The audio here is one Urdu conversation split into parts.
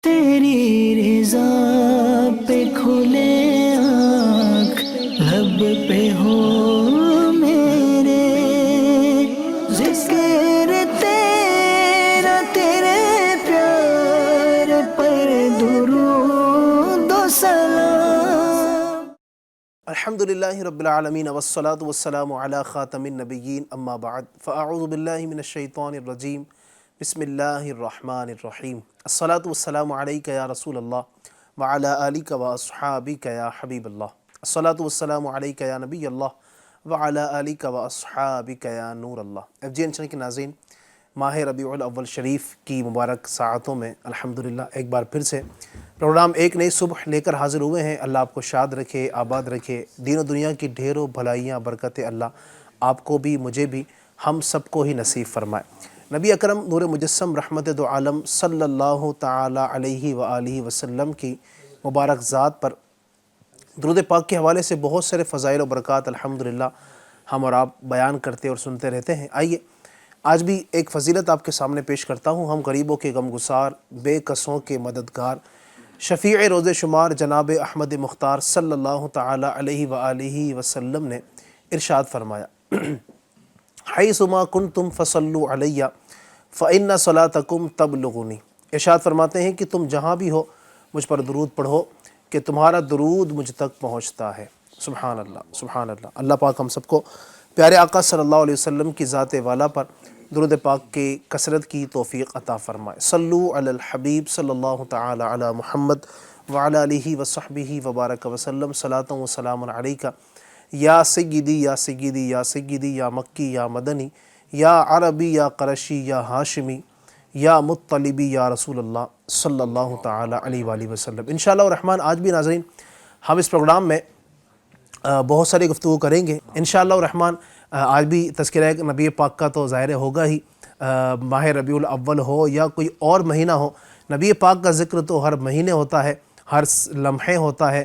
تیری رضا پہ کھلے آنکھ لب پہ ہو میرے، ذکر تیرا تیرے پیار پر درود و سلام۔ الحمدللہ رب العالمین والصلاة والسلام علی خاتم النبیین اما بعد فاعوذ باللہ من الشیطان الرجیم بسم اللہ الرحمن الرحیم الصلاة والسلام علیک یا رسول اللہ وعلی آلک واصحابک یا حبیب اللہ، الصلاة والسلام علیک یا نبی اللہ وعلی آلک واصحابک یا نور اللہ۔ FGN چینل کے ناظرین، ماہ ربیع الاول شریف کی مبارک ساعتوں میں الحمدللہ ایک بار پھر سے پروگرام ایک نئی صبح لے کر حاضر ہوئے ہیں۔ اللہ آپ کو شاد رکھے، آباد رکھے، دین و دنیا کی ڈھیروں بھلائیاں برکتیں اللہ آپ کو بھی، مجھے بھی، ہم سب کو ہی نصیب فرمائے۔ نبی اکرم نور مجسم رحمت دو عالم صلی اللہ تعالی علیہ وآلہ وسلم کی مبارک ذات پر درود پاک کے حوالے سے بہت سارے فضائل و برکات الحمدللہ ہم اور آپ بیان کرتے اور سنتے رہتے ہیں۔ آئیے آج بھی ایک فضیلت آپ کے سامنے پیش کرتا ہوں۔ ہم غریبوں کے غم گسار، بے کسوں کے مددگار، شفیع روز شمار جناب احمد مختار صلی اللہ تعالی علیہ وآلہ وسلم نے ارشاد فرمایا، حیثما کنتم فصلوا علی فإن صلاتکم تبلغنی۔ ارشاد فرماتے ہیں کہ تم جہاں بھی ہو مجھ پر درود پڑھو کہ تمہارا درود مجھ تک پہنچتا ہے۔ سبحان اللہ، سبحان اللہ۔ اللہ پاک ہم سب کو پیارے آقا صلی اللہ علیہ وسلم کی ذات والا پر درود پاک کی کثرت کی توفیق عطا فرمائے۔ صلو علی الحبیب صلی اللہ تعالی علی محمد وعلی آلہ وصحبہ وبارک وسلم، صلاۃ و سلام علیکہ یا سیدی یا سیدی یا سیدی یا مکی یا مدنی یا عربی یا قرشی یا ہاشمی یا مطلبی یا رسول اللہ صلی اللہ تعالی علیہ وآلہ وسلم۔ انشاءاللہ الرحمن آج بھی ناظرین ہم اس پروگرام میں بہت ساری گفتگو کریں گے انشاءاللہ الرحمن۔ آج بھی تذکرہ نبی پاک کا تو ظاہر ہوگا ہی، ماہ ربیع الاول ہو یا کوئی اور مہینہ ہو، نبی پاک کا ذکر تو ہر مہینے ہوتا ہے، ہر لمحے ہوتا ہے،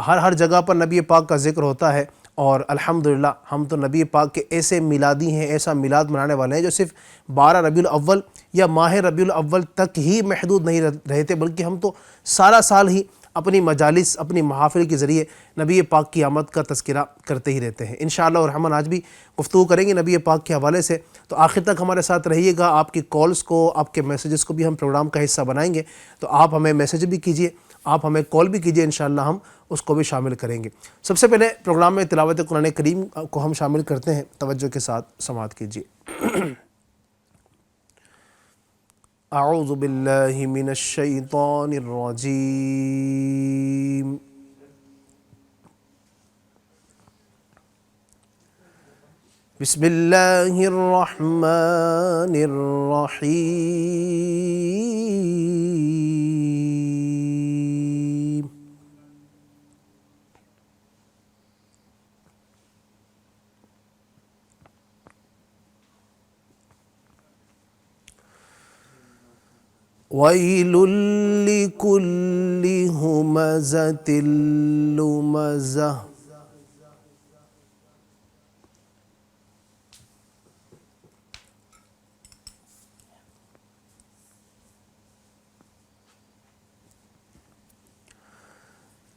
ہر جگہ پر نبی پاک کا ذکر ہوتا ہے۔ اور الحمدللہ ہم تو نبی پاک کے ایسے میلادی ہیں، ایسا میلاد منانے والے ہیں جو صرف 12 ربیع الاول یا ماہ ربیع الاول تک ہی محدود نہیں رہتے، بلکہ ہم تو سارا سال ہی اپنی مجالس، اپنی محافل کے ذریعے نبی پاک کی آمد کا تذکرہ کرتے ہی رہتے ہیں۔ انشاءاللہ الرحمن آج بھی گفتگو کریں گے نبی پاک کے حوالے سے، تو آخر تک ہمارے ساتھ رہیے گا۔ آپ کی کالز کو، آپ کے میسیجز کو بھی ہم پروگرام کا حصہ بنائیں گے، تو آپ ہمیں میسیج بھی کیجئے، آپ ہمیں کال بھی کیجئے، انشاءاللہ ہم اس کو بھی شامل کریں گے۔ سب سے پہلے پروگرام میں تلاوت قرآن کریم کو ہم شامل کرتے ہیں، توجہ کے ساتھ سماعت کیجئے۔ اعوذ باللہ من الشیطان الرجیم، بسم اللہ الرحمن الرحیم۔ وَيْلٌ لِكُلِّ ہُمَزَةٍ لُمَزَةٍ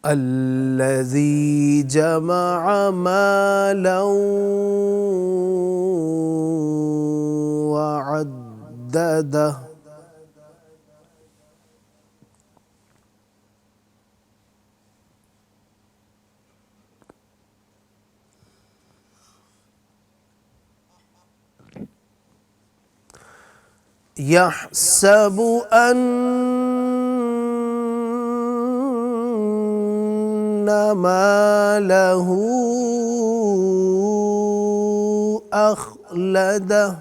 الَّذِي جَمَعَ مَالًا وَعَدَّدَهُ۔ يحسب أن ماله أخلده،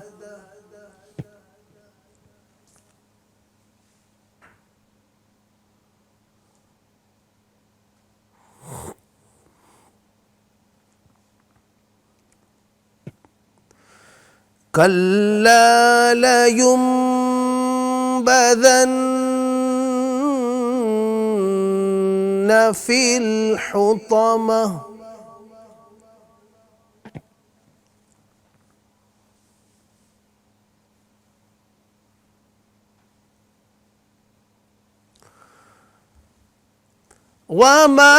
كلا لينبذن في الحطمة، وما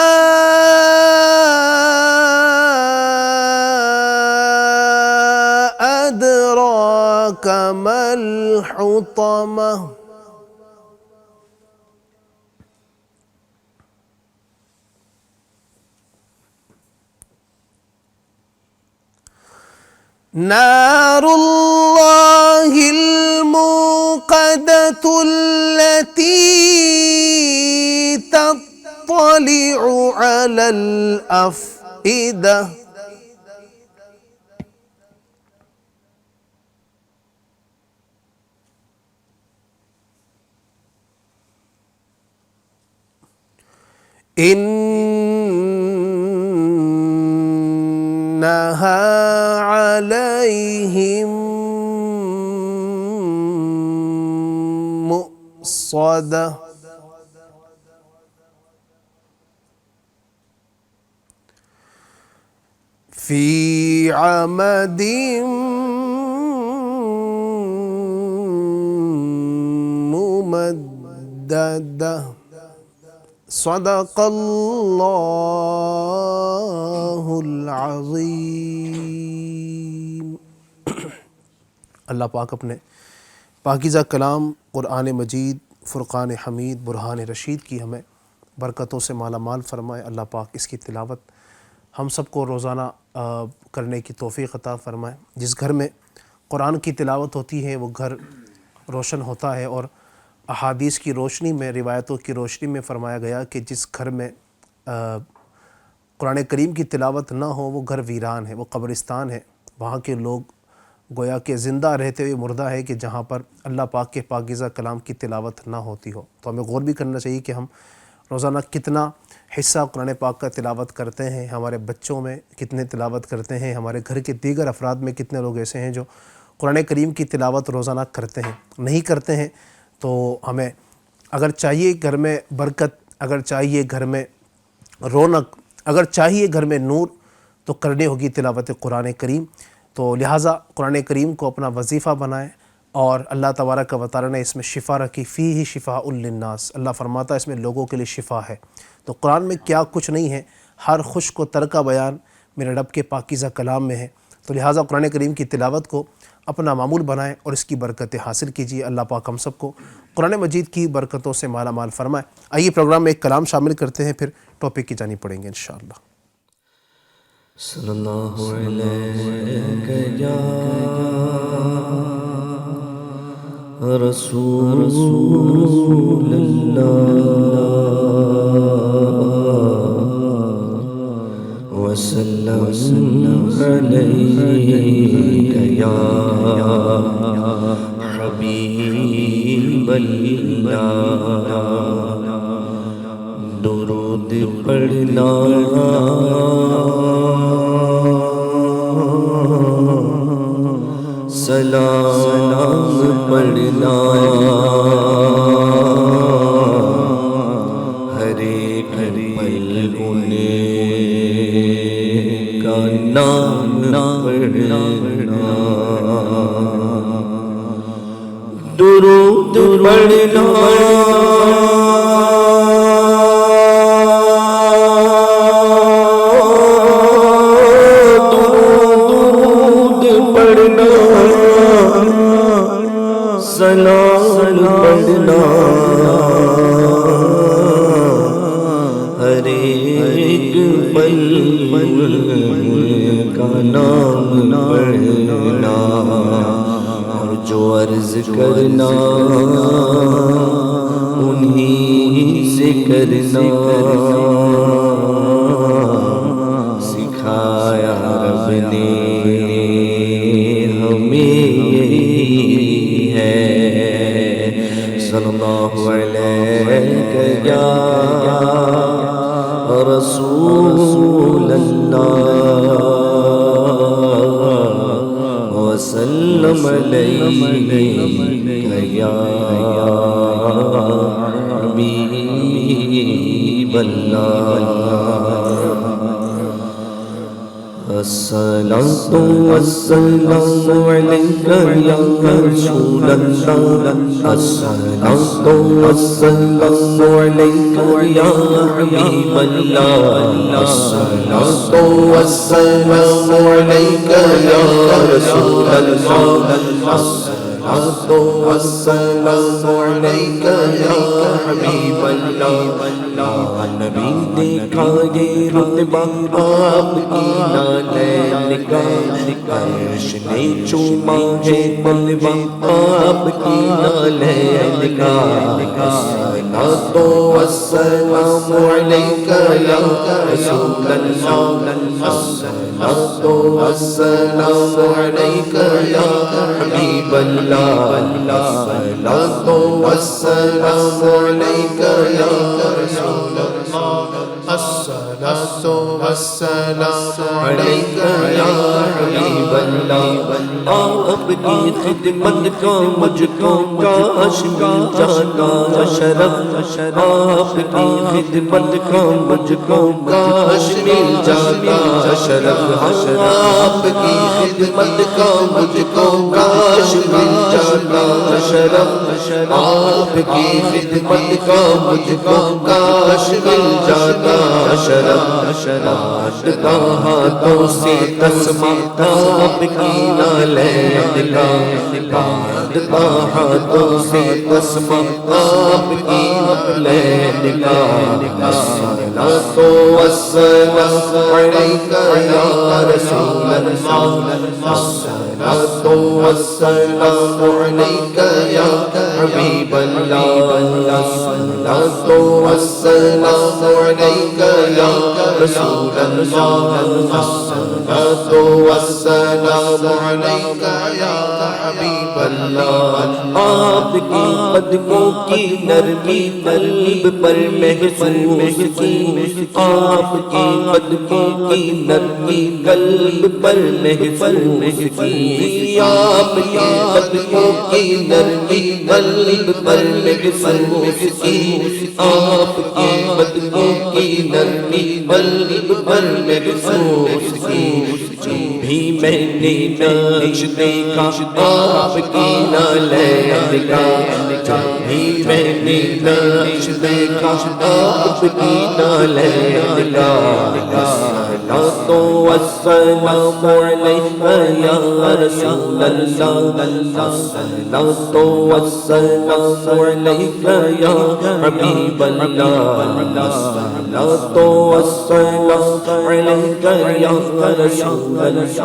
أدراك ما الحطمة نار الله الموقدة التي تطلع على الأفئدة إنها عليهم مؤصدة في عمد ممددة صدق اللہ العظیم۔ اللہ پاک اپنے پاکیزہ کلام قرآن مجید، فرقان حمید، برہان رشید کی ہمیں برکتوں سے مالا مال فرمائے۔ اللہ پاک اس کی تلاوت ہم سب کو روزانہ کرنے کی توفیق عطا فرمائے۔ جس گھر میں قرآن کی تلاوت ہوتی ہے وہ گھر روشن ہوتا ہے، اور احادیث کی روشنی میں، روایتوں کی روشنی میں فرمایا گیا کہ جس گھر میں قرآن کریم کی تلاوت نہ ہو وہ گھر ویران ہے، وہ قبرستان ہے۔ وہاں کے لوگ گویا کہ زندہ رہتے ہوئے مردہ ہے کہ جہاں پر اللہ پاک کے پاکیزہ کلام کی تلاوت نہ ہوتی ہو۔ تو ہمیں غور بھی کرنا چاہیے کہ ہم روزانہ کتنا حصہ قرآن پاک کا تلاوت کرتے ہیں، ہمارے بچوں میں کتنے تلاوت کرتے ہیں، ہمارے گھر کے دیگر افراد میں کتنے لوگ ایسے ہیں جو قرآن کریم کی تلاوت روزانہ کرتے ہیں۔ نہیں کرتے ہیں تو ہمیں اگر چاہیے گھر میں برکت، اگر چاہیے گھر میں رونق، اگر چاہیے گھر میں نور، تو کرنی ہوگی تلاوت قرآن کریم۔ تو لہٰذا قرآن کریم کو اپنا وظیفہ بنائیں، اور اللہ تبارک و تعالیٰ نے اس میں شفا رکھی، فیہ شفاء للناس، اللہ فرماتا ہے اس میں لوگوں کے لیے شفا ہے۔ تو قرآن میں کیا کچھ نہیں ہے، ہر خشک و تر کا بیان میرے رب کے پاکیزہ کلام میں ہے۔ تو لہٰذا قرآن کریم کی تلاوت کو اپنا معمول بنائیں اور اس کی برکتیں حاصل کیجیے۔ اللہ پاک ہم سب کو قرآن مجید کی برکتوں سے مالا مال فرمائے۔ آئیے پروگرام میں ایک کلام شامل کرتے ہیں، پھر ٹاپک کی جانب پڑھیں گے انشاءاللہ۔ صلی اللہ علیہ یا رسول اللہ وسلم علیہ یا حبیب اللہ، درود پڑھنا سلام پڑھنا ہر ایک پل انہیں کا نام پڑھنا، درود پڑھنا سلام پڑھنا ہر ایک پل کا نام پڑھنا، اور جو عرض کرنا انہیں سے کرنا سکھایا رب نے ہمیں ہے۔ صلی اللہ علیہ یا رسول اللہ وسلم علیہ یا حبیب اللہ، الصلاة والسلام عليك يا رسول الله الصلاة والسلام عليك يا حبيب الله الصلاة والسلام عليك يا رسول الله الصلاة والسلام عليك يا حبيب الله نبی دیکھا یہ رتبہ آپ کی نالین کا عرش نے چوما ہے بلوہ آپ کی نالین کا الصلاۃ والسلام علیک یا رسول اللہ الصلاۃ والسلام علیک یا حبیب اللہ الصلاۃ والسلام علیک یا رسول اللہ الصلاۃ والسلام علیک یا حبیب اللہ آپ کی خدمت کا مجھ کو کاش مل جاتا شرف آپ کی خدمت کا مجھ کو کاش مل جاتا شرف آپ کی خدمت کا مجھ کو کاش مل جاتا شرف آپ کی خدمت کا مجھ کو کاش مل جاتا شرف کاٹتا ہاتھوں سے تسمہ آپ کی نالین کا کاٹتا ہاتھوں سے تسمہ آپ کی نالین کا الصلاۃ والسلام علیک یا رسول اللہ الصلاۃ والسلام علیک یا حبیب اللہ الصلاۃ والسلام علیک یا رسول اللہ الصلاۃ والسلام علیک یا حبیب اللہ آپ کی قدموں کی نرمی قلب پر محسوس کی آپ کی قدموں کی نرمی قلب پر محسوس کی آپ کی قدموں کی نرمی قلب پر محسوس کی آپ کی قدموں کی نرمی قلب پر محسوس کی بھی میں نے نقش دیکھا آپ کی نالین کا بھی میں نے نقش دیکھا آپ کی نالین کا الصلاۃ والسلام علیک یا رسول اللہ الصلاۃ والسلام علیک یا حبیب اللہ الصلاۃ والسلام علیک یا رسول الصلاۃ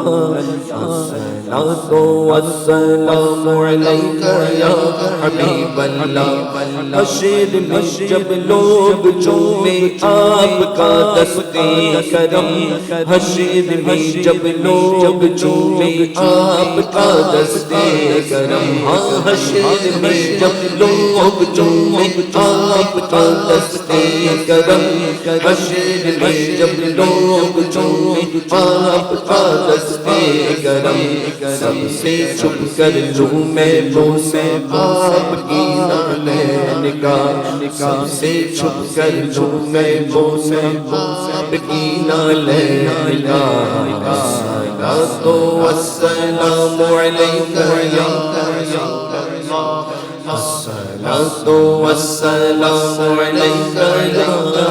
والسلام علیک یا حبیب اللہ حشر میں جب لوگ چومے آپ کا دستے کرم حشر میں جب لوگ چومے آپ کا دستے کرم حشر میں جب لوگ چومے آپ کا دستے کرم حشر میں جب لوگ چومے آپ کا دستے کرم سب سے چھپ کر لوں میں بوسے آپ کی نالین کا سب سے چھپ کر لوں میں بوسے آپ کی نالین کا الصلاۃ والسلام علیک یا رسول اللہ الصلاۃ والسلام علیک یا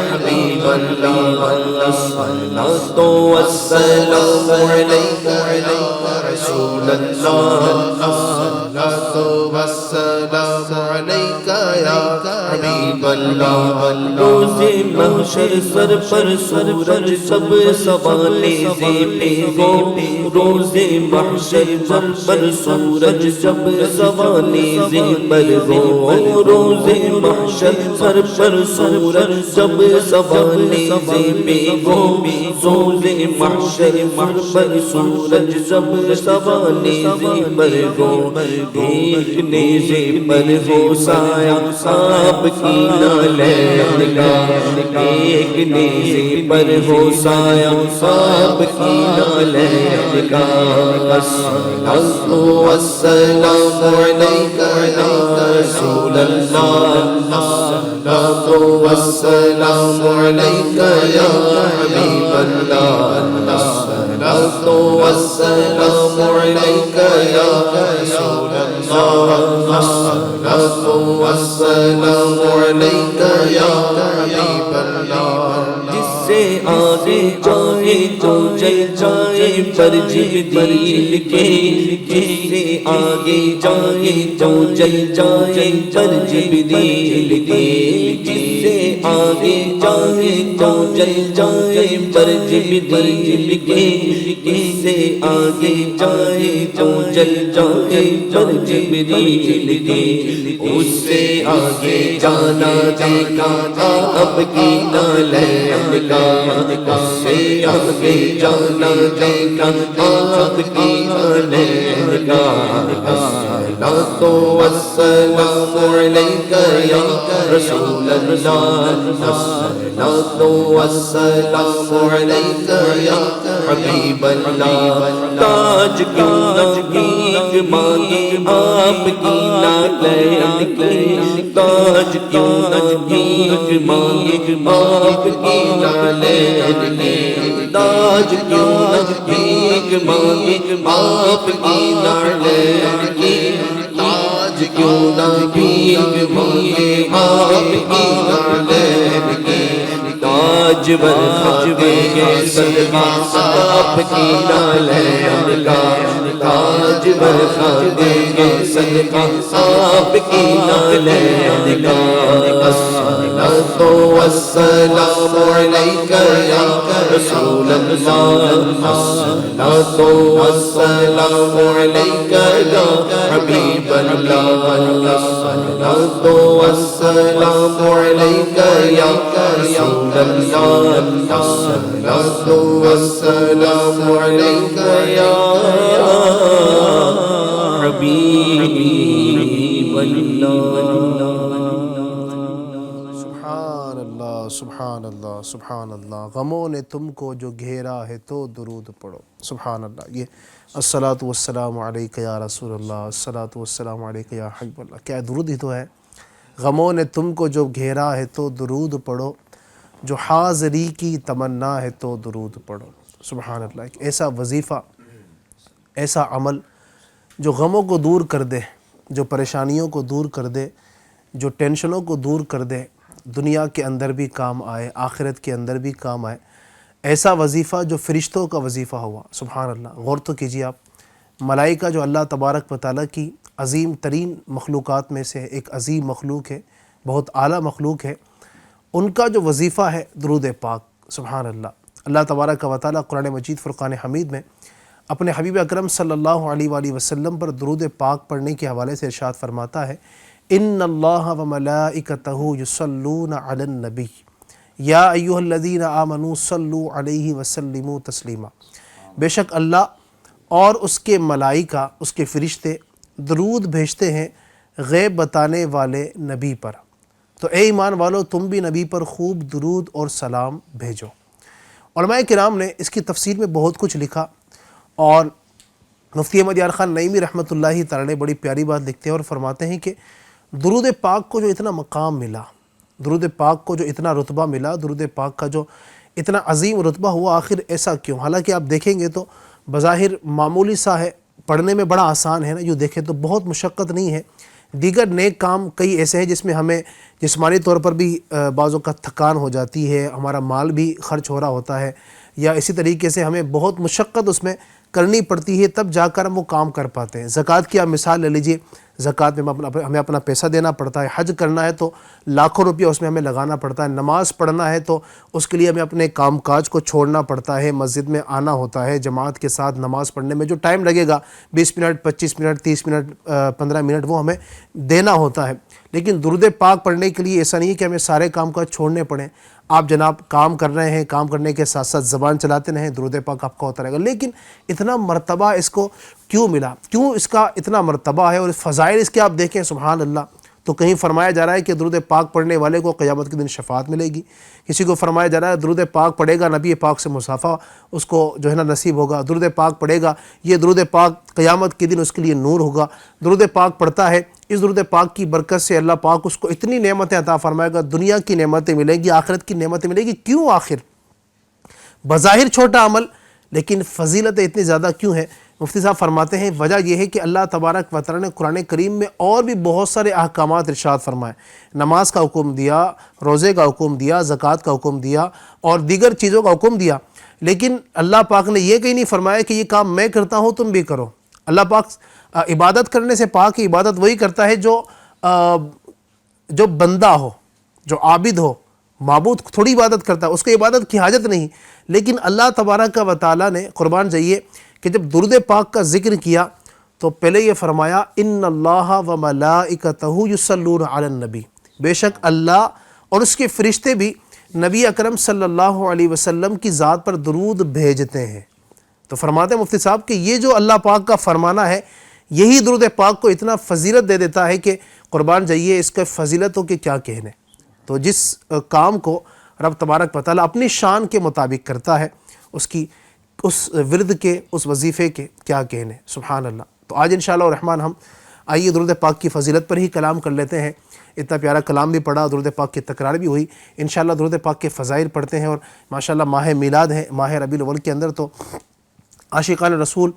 حبیب اللہ الصلاۃ والسلام علیک یا رسول اللہ الصلاۃ والسلام علیک یا حبیب اللہ روز محشر سر پر سورج سب سوالے زیبے ہو روز محشر سر پر سورج سب سوالے زیبے ہو روز محشر سر پر سورج سب سوالے زیبے ہو روز محشر پر سورج سب سوالے زیبے ہو ایک نیزے پر ہو سایہ آپ کی نالین کا ایک نیزے پر ہو سایہ آپ کی نالین کا الصلاۃ والسلام علیک یا رسول اللہ الصلاۃ والسلام علیک یا حبیب اللہ الصلاۃ الصلاة والسلام عليك يا رسول الله الصلاة والسلام عليك يا حبيب الله جس سے آگے جائے تو جل جائے پر جبریل کے جس سے آگے جائے تو جل جائے پر جبریل کے جس سے آگے جائے تو جل جائے پر جبریل کے جس سے آگے جائے تو جل جائے پر جبریل کے اس سے آگے جانا دیکھا اب کی نالین کا اس سے آگے جانا دیکھا اب کی نالین کا الصلاة والسلام عليك يا رسول الله الصلاة والسلام عليك يا حبيب الله تاج کیوں نہ بھیک مانگے آپ کی نالین کی تاج کیوں نہ بھیک مانگے آپ کی نالین کی تاج کیوں نہ بھیک مانگے آپ کی نالین کی تاج کیوں نہ بھیک مانگے آپ کی نالین کی تاج برخاج کے صدقہ آپ کی نالین کا تاج برخاج کے صدقہ آپ کی نالین کا الصلاة والسلام عليك يا رسول الله الصلاة والسلام عليك يا حبيب الله الصلاة والسلام عليك يا رسول الله الصلاة والسلام عليك يا حبيب الله سبحان اللہ سبحان اللہ غموں نے تم کو جو گھیرا ہے تو درود پڑھو سبحان اللہ یہ الصلاۃ والسلام علیک یا رسول اللہ الصلاۃ والسلام علیک یا حبیب اللہ کیا درود ہی تو ہے غموں نے تم کو جو گھیرا ہے تو درود پڑھو جو حاضری کی تمنا ہے تو درود پڑھو سبحان اللہ ایک ایسا وظیفہ ایسا عمل جو غموں کو دور کر دے جو پریشانیوں کو دور کر دے جو ٹینشنوں کو دور کر دے دنیا کے اندر بھی کام آئے آخرت کے اندر بھی کام آئے ایسا وظیفہ جو فرشتوں کا وظیفہ ہوا سبحان اللہ غور تو کیجیے آپ ملائکہ جو اللہ تبارک و تعالیٰ کی عظیم ترین مخلوقات میں سے ایک عظیم مخلوق ہے بہت اعلیٰ مخلوق ہے ان کا جو وظیفہ ہے درود پاک سبحان اللہ اللہ تبارک و تعالیٰ قرآن مجید فرقان حمید میں اپنے حبیب اکرم صلی اللہ علیہ وآلہ وسلم پر درود پاک پڑھنے کے حوالے سے ارشاد فرماتا ہے ان اللہ و ملائکتہ یصلون علی النبی یا ایھا الذین آمنوا صلوا علیہ وسلموا تسلیما بے شک اللہ اور اس کے ملائکہ اس کے فرشتے درود بھیجتے ہیں غیب بتانے والے نبی پر تو اے ایمان والو تم بھی نبی پر خوب درود اور سلام بھیجو علماء کرام نے اس کی تفسیر میں بہت کچھ لکھا اور مفتی احمد یار خان نعیمی رحمۃ اللہ تعالی بڑی پیاری بات لکھتے ہیں اور فرماتے ہیں کہ درود پاک کو جو اتنا مقام ملا درود پاک کو جو اتنا رتبہ ملا درود پاک کا جو اتنا عظیم رتبہ ہوا آخر ایسا کیوں حالانکہ آپ دیکھیں گے تو بظاہر معمولی سا ہے پڑھنے میں بڑا آسان ہے نا یوں دیکھیں تو بہت مشقت نہیں ہے دیگر نیک کام کئی ایسے ہیں جس میں ہمیں جسمانی طور پر بھی بعض اوقات تھکان ہو جاتی ہے ہمارا مال بھی خرچ ہو رہا ہوتا ہے یا اسی طریقے سے ہمیں بہت مشقت اس میں کرنی پڑتی ہے تب جا کر ہم وہ کام کر پاتے ہیں زکوٰۃ کی آپ مثال لے لیجئے زکوٰۃ میں ہمیں اپنا پیسہ دینا پڑتا ہے حج کرنا ہے تو لاکھوں روپیہ اس میں ہمیں لگانا پڑتا ہے نماز پڑھنا ہے تو اس کے لیے ہمیں اپنے کام کاج کو چھوڑنا پڑتا ہے مسجد میں آنا ہوتا ہے جماعت کے ساتھ نماز پڑھنے میں جو ٹائم لگے گا 20 منٹ 25 منٹ 30 منٹ 15 منٹ وہ ہمیں دینا ہوتا ہے لیکن درود پاک پڑھنے کے لیے ایسا نہیں ہے کہ ہمیں سارے کام کاج چھوڑنے پڑیں آپ جناب کام کر رہے ہیں کام کرنے کے ساتھ ساتھ زبان چلاتے رہیں درود پاک آپ کا ہوتا رہے گا لیکن اتنا مرتبہ اس کو کیوں ملا کیوں اس کا اتنا مرتبہ ہے اور فضائل اس کے آپ دیکھیں سبحان اللہ تو کہیں فرمایا جا رہا ہے کہ درود پاک پڑھنے والے کو قیامت کے دن شفاعت ملے گی کسی کو فرمایا جا رہا ہے درود پاک پڑھے گا نبی پاک سے مصافحہ اس کو جو ہے نا نصیب ہوگا درود پاک پڑھے گا یہ درود پاک قیامت کے دن اس کے لیے نور ہوگا درود پاک پڑھتا ہے اس درود پاک کی برکت سے اللہ پاک اس کو اتنی نعمتیں عطا فرمائے گا دنیا کی نعمتیں ملیں گی آخرت کی نعمتیں ملیں گی کیوں آخر بظاہر چھوٹا عمل لیکن فضیلتیں اتنی زیادہ کیوں ہیں؟ مفتی صاحب فرماتے ہیں وجہ یہ ہے کہ اللہ تبارک و تعالیٰ نے قرآن کریم میں اور بھی بہت سارے احکامات ارشاد فرمائے. نماز کا حکم دیا، روزے کا حکم دیا، زکوٰۃ کا حکم دیا اور دیگر چیزوں کا حکم دیا، لیکن اللہ پاک نے یہ کہیں نہیں فرمایا کہ یہ کام میں کرتا ہوں تم بھی کرو. اللہ پاک عبادت کرنے سے پاک ہے. عبادت وہی کرتا ہے جو بندہ ہو، جو عابد ہو. معبود تھوڑی عبادت کرتا ہے، اس کو عبادت کی حاجت نہیں. لیکن اللہ تبارک و تعالیٰ نے قربان جائیے کہ جب درود پاک کا ذکر کیا تو پہلے یہ فرمایا ان اللہ و ملائکتہ یصلون علی النبی، بے شک اللہ اور اس کے فرشتے بھی نبی اکرم صلی اللہ علیہ وسلم کی ذات پر درود بھیجتے ہیں. تو فرماتے ہیں مفتی صاحب کہ یہ جو اللہ پاک کا فرمانا ہے یہی درود پاک کو اتنا فضیلت دے دیتا ہے کہ قربان جائیے اس کے فضیلتوں کے کیا کہنے. تو جس کام کو رب تبارک و تعالیٰ اپنی شان کے مطابق کرتا ہے اس ورد کے، اس وظیفے کے کیا کہنے. سبحان اللہ. تو آج انشاءاللہ الرحمن ہم آئیے درود پاک کی فضیلت پر ہی کلام کر لیتے ہیں. اتنا پیارا کلام بھی پڑھا، درود پاک کی تکرار بھی ہوئی. انشاءاللہ درود پاک کے فضائل پڑھتے ہیں. اور ماشاءاللہ ماہ میلاد ہے، ماہ ربیع الاول کے اندر تو عاشقان رسول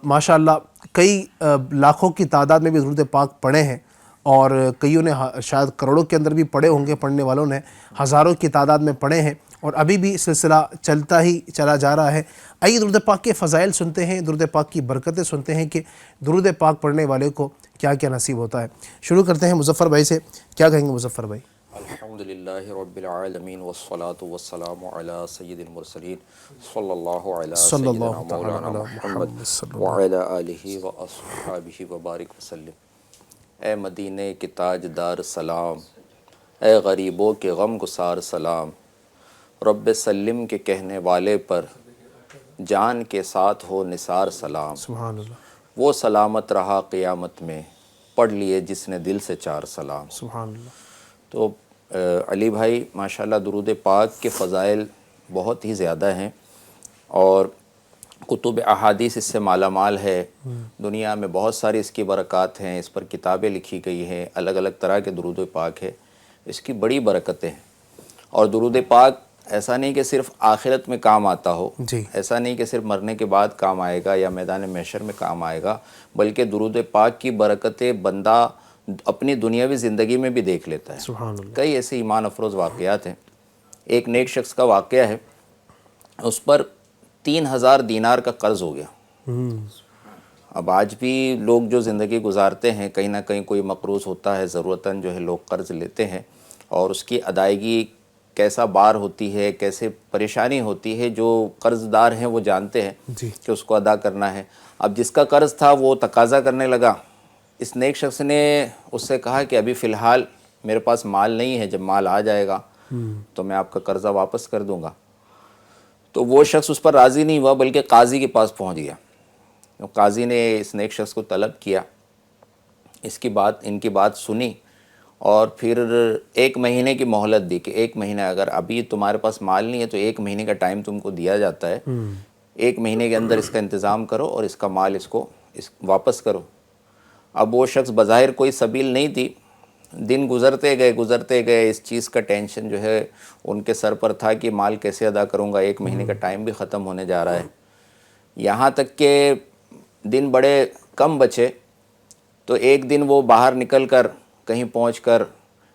ماشاءاللہ کئی لاکھوں کی تعداد میں بھی درود پاک پڑھے ہیں، اور کئیوں نے شاید کروڑوں کے اندر بھی پڑھے ہوں گے، پڑھنے والوں نے ہزاروں کی تعداد میں پڑھے ہیں، اور ابھی بھی سلسلہ چلتا ہی چلا جا رہا ہے. آئیے درود پاک کے فضائل سنتے ہیں، درود پاک کی برکتیں سنتے ہیں کہ درود پاک پڑھنے والے کو کیا کیا نصیب ہوتا ہے. شروع کرتے ہیں مظفر بھائی سے. کیا کہیں گے مظفر بھائی؟ الحمدللہ رب العالمین والصلاة والسلام علی سید المرسلین صلی اللہ علی سیدنا مولانا محمد وعلی آلہ واصحابہ وبارک وسلم. اے مدینہ کے تاجدار سلام، اے غریبوں کے غم گسار سلام، رب سلم کے کہنے والے پر جان کے ساتھ ہو نثار سلام. سبحان اللہ. وہ سلامت رہا قیامت میں، پڑھ لیے جس نے دل سے چار سلام. سبحان اللہ. تو علی بھائی ماشاءاللہ درود پاک کے فضائل بہت ہی زیادہ ہیں، اور کتب احادیث اس سے مالا مال ہے. دنیا میں بہت ساری اس کی برکات ہیں، اس پر کتابیں لکھی گئی ہیں، الگ الگ طرح کے درود پاک ہے. اس کی بڑی برکتیں ہیں. اور درود پاک ایسا نہیں کہ صرف آخرت میں کام آتا ہو، جی. ایسا نہیں کہ صرف مرنے کے بعد کام آئے گا یا میدان محشر میں کام آئے گا، بلکہ درود پاک کی برکتیں بندہ اپنی دنیاوی زندگی میں بھی دیکھ لیتا ہے. سبحان اللہ. کئی ایسے ایمان افروز واقعات ہیں. ایک نیک شخص کا واقعہ ہے، اس پر 3000 دینار کا قرض ہو گیا. اب آج بھی لوگ جو زندگی گزارتے ہیں کہیں نہ کہیں کوئی مقروض ہوتا ہے، ضرورتاً جو ہے لوگ قرض لیتے ہیں، اور اس کی ادائیگی کیسا بار ہوتی ہے، کیسے پریشانی ہوتی ہے، جو قرض دار ہیں وہ جانتے ہیں جی. کہ اس کو ادا کرنا ہے. اب جس کا قرض تھا وہ تقاضا کرنے لگا. اس نیک شخص نے اس سے کہا کہ ابھی فی الحال میرے پاس مال نہیں ہے، جب مال آ جائے گا تو میں آپ کا قرضہ واپس کر دوں گا. تو وہ شخص اس پر راضی نہیں ہوا، بلکہ قاضی کے پاس پہنچ گیا. قاضی نے اس نیک شخص کو طلب کیا، ان کی بات سنی، اور پھر 1 مہینے کی مہلت دی کہ 1 مہینہ اگر ابھی تمہارے پاس مال نہیں ہے تو 1 مہینے کا ٹائم تم کو دیا جاتا ہے. 1 مہینے کے اندر اس کا انتظام کرو اور اس کا مال اس کو واپس کرو. اب وہ شخص بظاہر کوئی سبیل نہیں تھی. دن گزرتے گئے اس چیز کا ٹینشن جو ہے ان کے سر پر تھا کہ مال کیسے ادا کروں گا، 1 مہینے کا ٹائم بھی ختم ہونے جا رہا ہے. یہاں تک کہ دن بڑے کم بچے تو ایک دن وہ باہر نکل کر کہیں پہنچ کر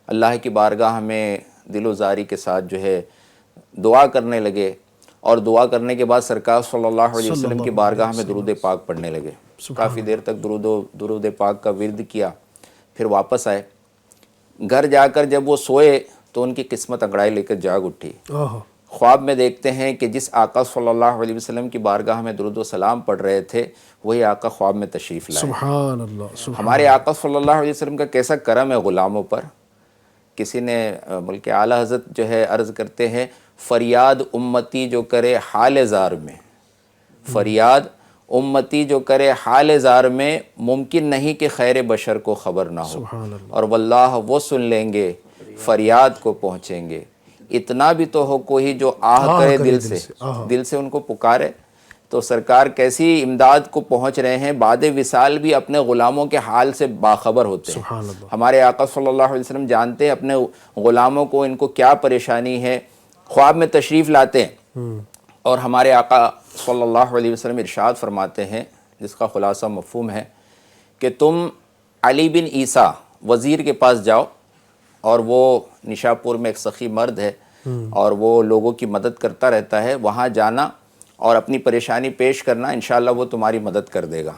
اللہ کی بارگاہ میں دل و زاری کے ساتھ جو ہے دعا کرنے لگے، اور دعا کرنے کے بعد سرکار صلی اللہ علیہ وسلم کی بارگاہ میں درود پاک پڑھنے لگے. کافی دیر تک درود پاک کا ورد کیا، پھر واپس آئے. گھر جا کر جب وہ سوئے تو ان کی قسمت انگڑائی لے کر جاگ اٹھی. خواب میں دیکھتے ہیں کہ جس آقا صلی اللہ علیہ وسلم کی بارگاہ میں درود و سلام پڑھ رہے تھے وہی آقا خواب میں تشریف لائے. سبحان اللہ. ہمارے آقا صلی اللہ علیہ وسلم کا کیسا کرم ہے غلاموں پر. کسی نے بلکہ اعلیٰ حضرت جو ہے عرض کرتے ہیں فریاد امتی جو کرے حال زار میں، فریاد امتی جو کرے حال زار میں، ممکن نہیں کہ خیر بشر کو خبر نہ ہو، اور واللہ وہ سن لیں گے فریاد کو پہنچیں گے. اتنا بھی تو ہو کوئی جو آہ کرے دل سے ان کو پکارے. تو سرکار کیسی امداد کو پہنچ رہے ہیں، بعد وصال بھی اپنے غلاموں کے حال سے باخبر ہوتے ہیں. ہمارے آقا صلی اللہ علیہ وسلم جانتے ہیں اپنے غلاموں کو، ان کو کیا پریشانی ہے. خواب میں تشریف لاتے ہیں اور ہمارے آقا صلی اللہ علیہ وسلم ارشاد فرماتے ہیں، جس کا خلاصہ مفہوم ہے کہ تم علی بن عیسیٰ وزیر کے پاس جاؤ، اور وہ نشاپور میں ایک سخی مرد ہے اور وہ لوگوں کی مدد کرتا رہتا ہے، وہاں جانا اور اپنی پریشانی پیش کرنا، انشاءاللہ وہ تمہاری مدد کر دے گا۔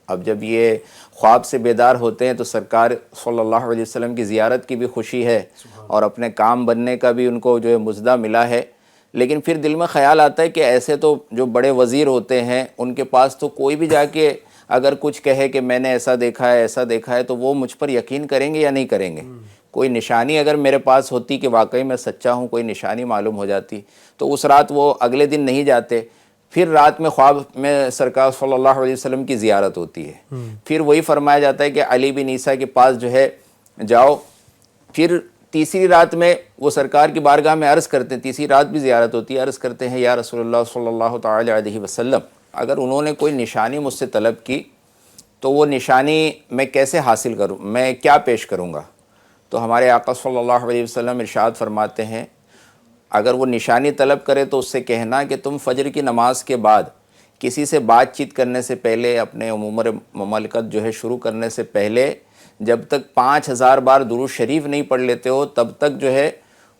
اب جب یہ خواب سے بیدار ہوتے ہیں تو سرکار صلی اللہ علیہ وسلم کی زیارت کی بھی خوشی ہے اور اپنے کام بننے کا بھی ان کو جو ہے مزدہ ملا ہے، لیکن پھر دل میں خیال آتا ہے کہ ایسے تو جو بڑے وزیر ہوتے ہیں ان کے پاس تو کوئی بھی جا کے اگر کچھ کہے کہ میں نے ایسا دیکھا ہے ایسا دیکھا ہے تو وہ مجھ پر یقین کریں گے یا نہیں کریں گے؟ کوئی نشانی اگر میرے پاس ہوتی کہ واقعی میں سچا ہوں، کوئی نشانی معلوم ہو جاتی تو اس رات وہ اگلے دن نہیں جاتے۔ پھر رات میں خواب میں سرکار صلی اللہ علیہ وسلم کی زیارت ہوتی ہے، پھر وہی فرمایا جاتا ہے کہ علی بن عیسیٰ کے پاس جو ہے جاؤ۔ پھر تیسری رات میں وہ سرکار کی بارگاہ میں عرض کرتے ہیں، تیسری رات بھی زیارت ہوتی ہے، عرض کرتے ہیں یا رسول اللہ صلی اللہ تعالی علیہ وسلم، اگر انہوں نے کوئی نشانی مجھ سے طلب کی تو وہ نشانی میں کیسے حاصل کروں، میں کیا پیش کروں گا؟ تو ہمارے آقا صلی اللہ علیہ وسلم ارشاد فرماتے ہیں اگر وہ نشانی طلب کرے تو اس سے کہنا کہ تم فجر کی نماز کے بعد کسی سے بات چیت کرنے سے پہلے، اپنے امور مملکت جو ہے شروع کرنے سے پہلے، جب تک 5000 بار درود شریف نہیں پڑھ لیتے ہو تب تک جو ہے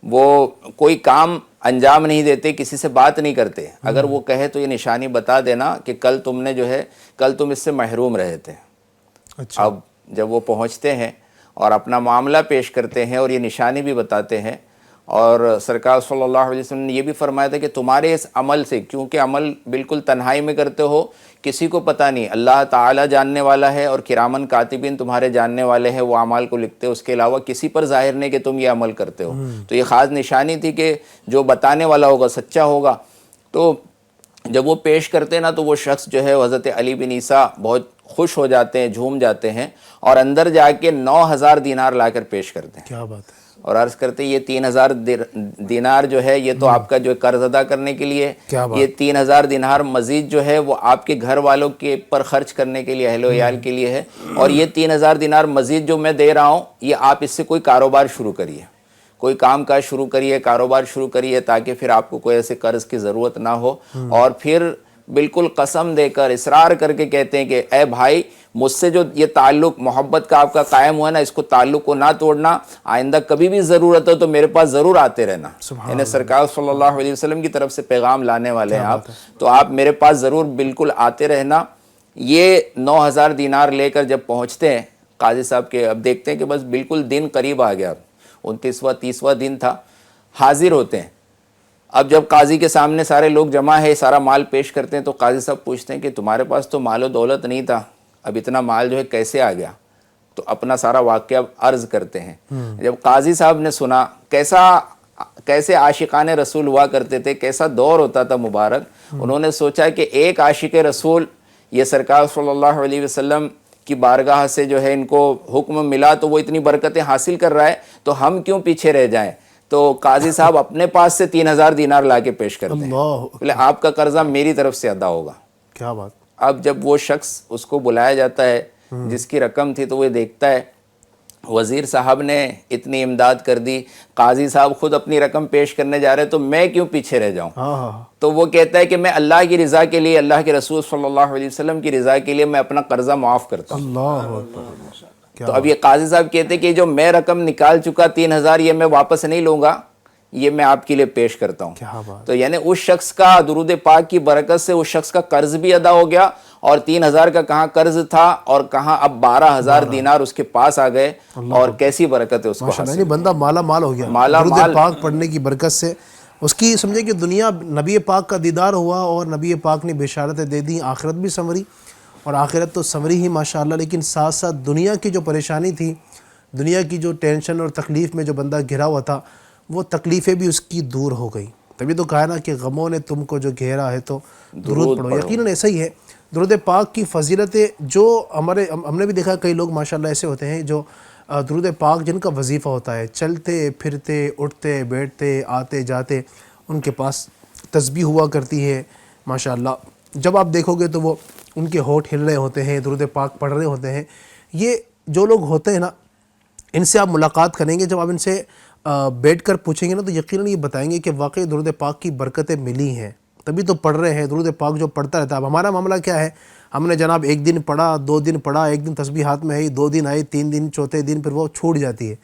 وہ کوئی کام انجام نہیں دیتے، کسی سے بات نہیں کرتے۔ اگر وہ کہے تو یہ نشانی بتا دینا کہ کل تم نے جو ہے کل تم اس سے محروم رہے تھے۔ اچھا، اب جب وہ پہنچتے ہیں اور اپنا معاملہ پیش کرتے ہیں اور یہ نشانی بھی بتاتے ہیں، اور سرکار صلی اللہ علیہ وسلم نے یہ بھی فرمایا تھا کہ تمہارے اس عمل سے، کیونکہ عمل بالکل تنہائی میں کرتے ہو، کسی کو پتہ نہیں، اللہ تعالیٰ جاننے والا ہے اور کرامن کاتبین تمہارے جاننے والے ہیں، وہ اعمال کو لکھتے، اس کے علاوہ کسی پر ظاہر نہیں کہ تم یہ عمل کرتے ہو۔ تو یہ خاص نشانی تھی کہ جو بتانے والا ہوگا سچا ہوگا۔ تو جب وہ پیش کرتے نا تو وہ شخص جو ہے حضرت علی بن عیسیٰ بہت خوش ہو جاتے ہیں، جھوم جاتے ہیں، اور اندر جا کے 9000 دینار لا کر پیش کرتے ہیں، کیا بات ہے، اور عرض کرتے ہیں یہ 3000 دینار جو ہے یہ تو آپ کا جو قرض ادا کرنے کے لیے، کیا بات، یہ 3000 دینار مزید جو ہے وہ آپ کے گھر والوں کے پر خرچ کرنے کے لیے، اہل و عیال کے لیے ہے، اور یہ 3000 دینار مزید جو میں دے رہا ہوں یہ آپ اس سے کوئی کاروبار شروع کریے، کوئی کام کاج شروع کریے، کاروبار شروع کریے، تاکہ پھر آپ کو کوئی ایسے قرض کی ضرورت نہ ہو۔ اور پھر بالکل قسم دے کر اصرار کر کے کہتے ہیں کہ اے بھائی، مجھ سے جو یہ تعلق محبت کا آپ کا قائم ہوا نا، اس کو تعلق کو نہ توڑنا، آئندہ کبھی بھی ضرورت ہو تو میرے پاس ضرور آتے رہنا۔ یعنی سرکار صلی اللہ علیہ وسلم کی طرف سے پیغام لانے والے ہیں آپ، تو آپ میرے پاس ضرور بالکل آتے رہنا۔ یہ 9000 دینار لے کر جب پہنچتے ہیں قاضی صاحب کے، اب دیکھتے ہیں کہ بس بالکل دن قریب آ گیا، 29واں 30واں دن تھا، حاضر ہوتے ہیں۔ اب جب قاضی کے سامنے سارے لوگ جمع ہے، سارا مال پیش کرتے ہیں، تو قاضی صاحب پوچھتے ہیں کہ تمہارے پاس تو مال و دولت نہیں تھا، اب اتنا مال جو ہے کیسے آ گیا؟ تو اپنا سارا واقعہ عرض کرتے ہیں۔ جب قاضی صاحب نے سنا کیسے عاشقان رسول ہوا کرتے تھے، کیسا دور ہوتا تھا مبارک، انہوں نے سوچا کہ ایک عاشق رسول یہ سرکار صلی اللہ علیہ وسلم کی بارگاہ سے جو ہے ان کو حکم ملا تو وہ اتنی برکتیں حاصل کر رہا ہے، تو ہم کیوں پیچھے رہ جائیں؟ تو قاضی صاحب اپنے پاس سے 3000 دینار لا کے پیش کرتے ہیں، اللہ، بولے آپ کا قرضہ میری طرف سے ادا ہوگا۔ کیا بات، اب جب وہ شخص اس کو بلایا جاتا ہے جس کی رقم تھی، تو وہ دیکھتا ہے وزیر صاحب نے اتنی امداد کر دی، قاضی صاحب خود اپنی رقم پیش کرنے جا رہے، تو میں کیوں پیچھے رہ جاؤں؟ ہاں، تو وہ کہتا ہے کہ میں اللہ کی رضا کے لیے، اللہ کے رسول صلی اللہ علیہ وسلم کی رضا کے لیے میں اپنا قرضہ معاف کرتا ہوں۔ اللہ اکبر، تو اب یہ قاضی صاحب کہتے ہیں کہ جو میں رقم نکال چکا 3000 یہ میں واپس نہیں لوں گا، یہ میں آپ کے لیے پیش کرتا ہوں۔ کیا بات، تو یعنی اس شخص کا درود پاک کی برکت سے اس شخص کا قرض بھی ادا ہو گیا، اور 3000 کا کہاں قرض تھا اور کہاں اب 12000 دینار اس کے پاس آ گئے، اور کیسی برکت ہے اس کو ماشاءاللہ، حاصل۔ یعنی بندہ مالا مال ہو گیا مالا درود مال۔ پاک پڑھنے کی برکت سے۔ اس کی سمجھے کہ دنیا نبی پاک کا دیدار ہوا، اور نبی پاک نے بشارتیں دے دیں، آخرت بھی سنوری، اور آخرت تو سنوری ہی ماشاءاللہ، لیکن ساتھ ساتھ دنیا کی جو پریشانی تھی، دنیا کی جو ٹینشن اور تکلیف میں جو بندہ گھرا ہوا تھا، وہ تکلیفیں بھی اس کی دور ہو گئی۔ تبھی تو کہا نا کہ غموں نے تم کو جو گھیرا ہے تو درود پڑھو۔ یقیناً ایسا ہی ہے، درود پاک کی فضیلتیں جو ہم نے بھی دیکھا، کئی لوگ ماشاءاللہ ایسے ہوتے ہیں جو درود پاک جن کا وظیفہ ہوتا ہے، چلتے پھرتے اٹھتے بیٹھتے آتے جاتے ان کے پاس تسبیح ہوا کرتی ہے ماشاءاللہ۔ جب آپ دیکھو گے تو وہ ان کے ہونٹ ہل رہے ہوتے ہیں، درود پاک پڑھ رہے ہوتے ہیں۔ یہ جو لوگ ہوتے ہیں نا، ان سے آپ ملاقات کریں گے، جب آپ ان سے بیٹھ کر پوچھیں گے نا، تو یقیناً یہ بتائیں گے کہ واقعی درود پاک کی برکتیں ملی ہیں، تبھی تو پڑھ رہے ہیں. درود پاک جو پڑھتا رہتا ہے. اب ہمارا معاملہ کیا ہے, ہم نے جناب ایک دن پڑھا, 2 دن پڑھا, ایک دن تسبیح ہاتھ میں آئی, 2 دن آئی, 3 دن, چوتھے دن پھر وہ چھوٹ جاتی ہے.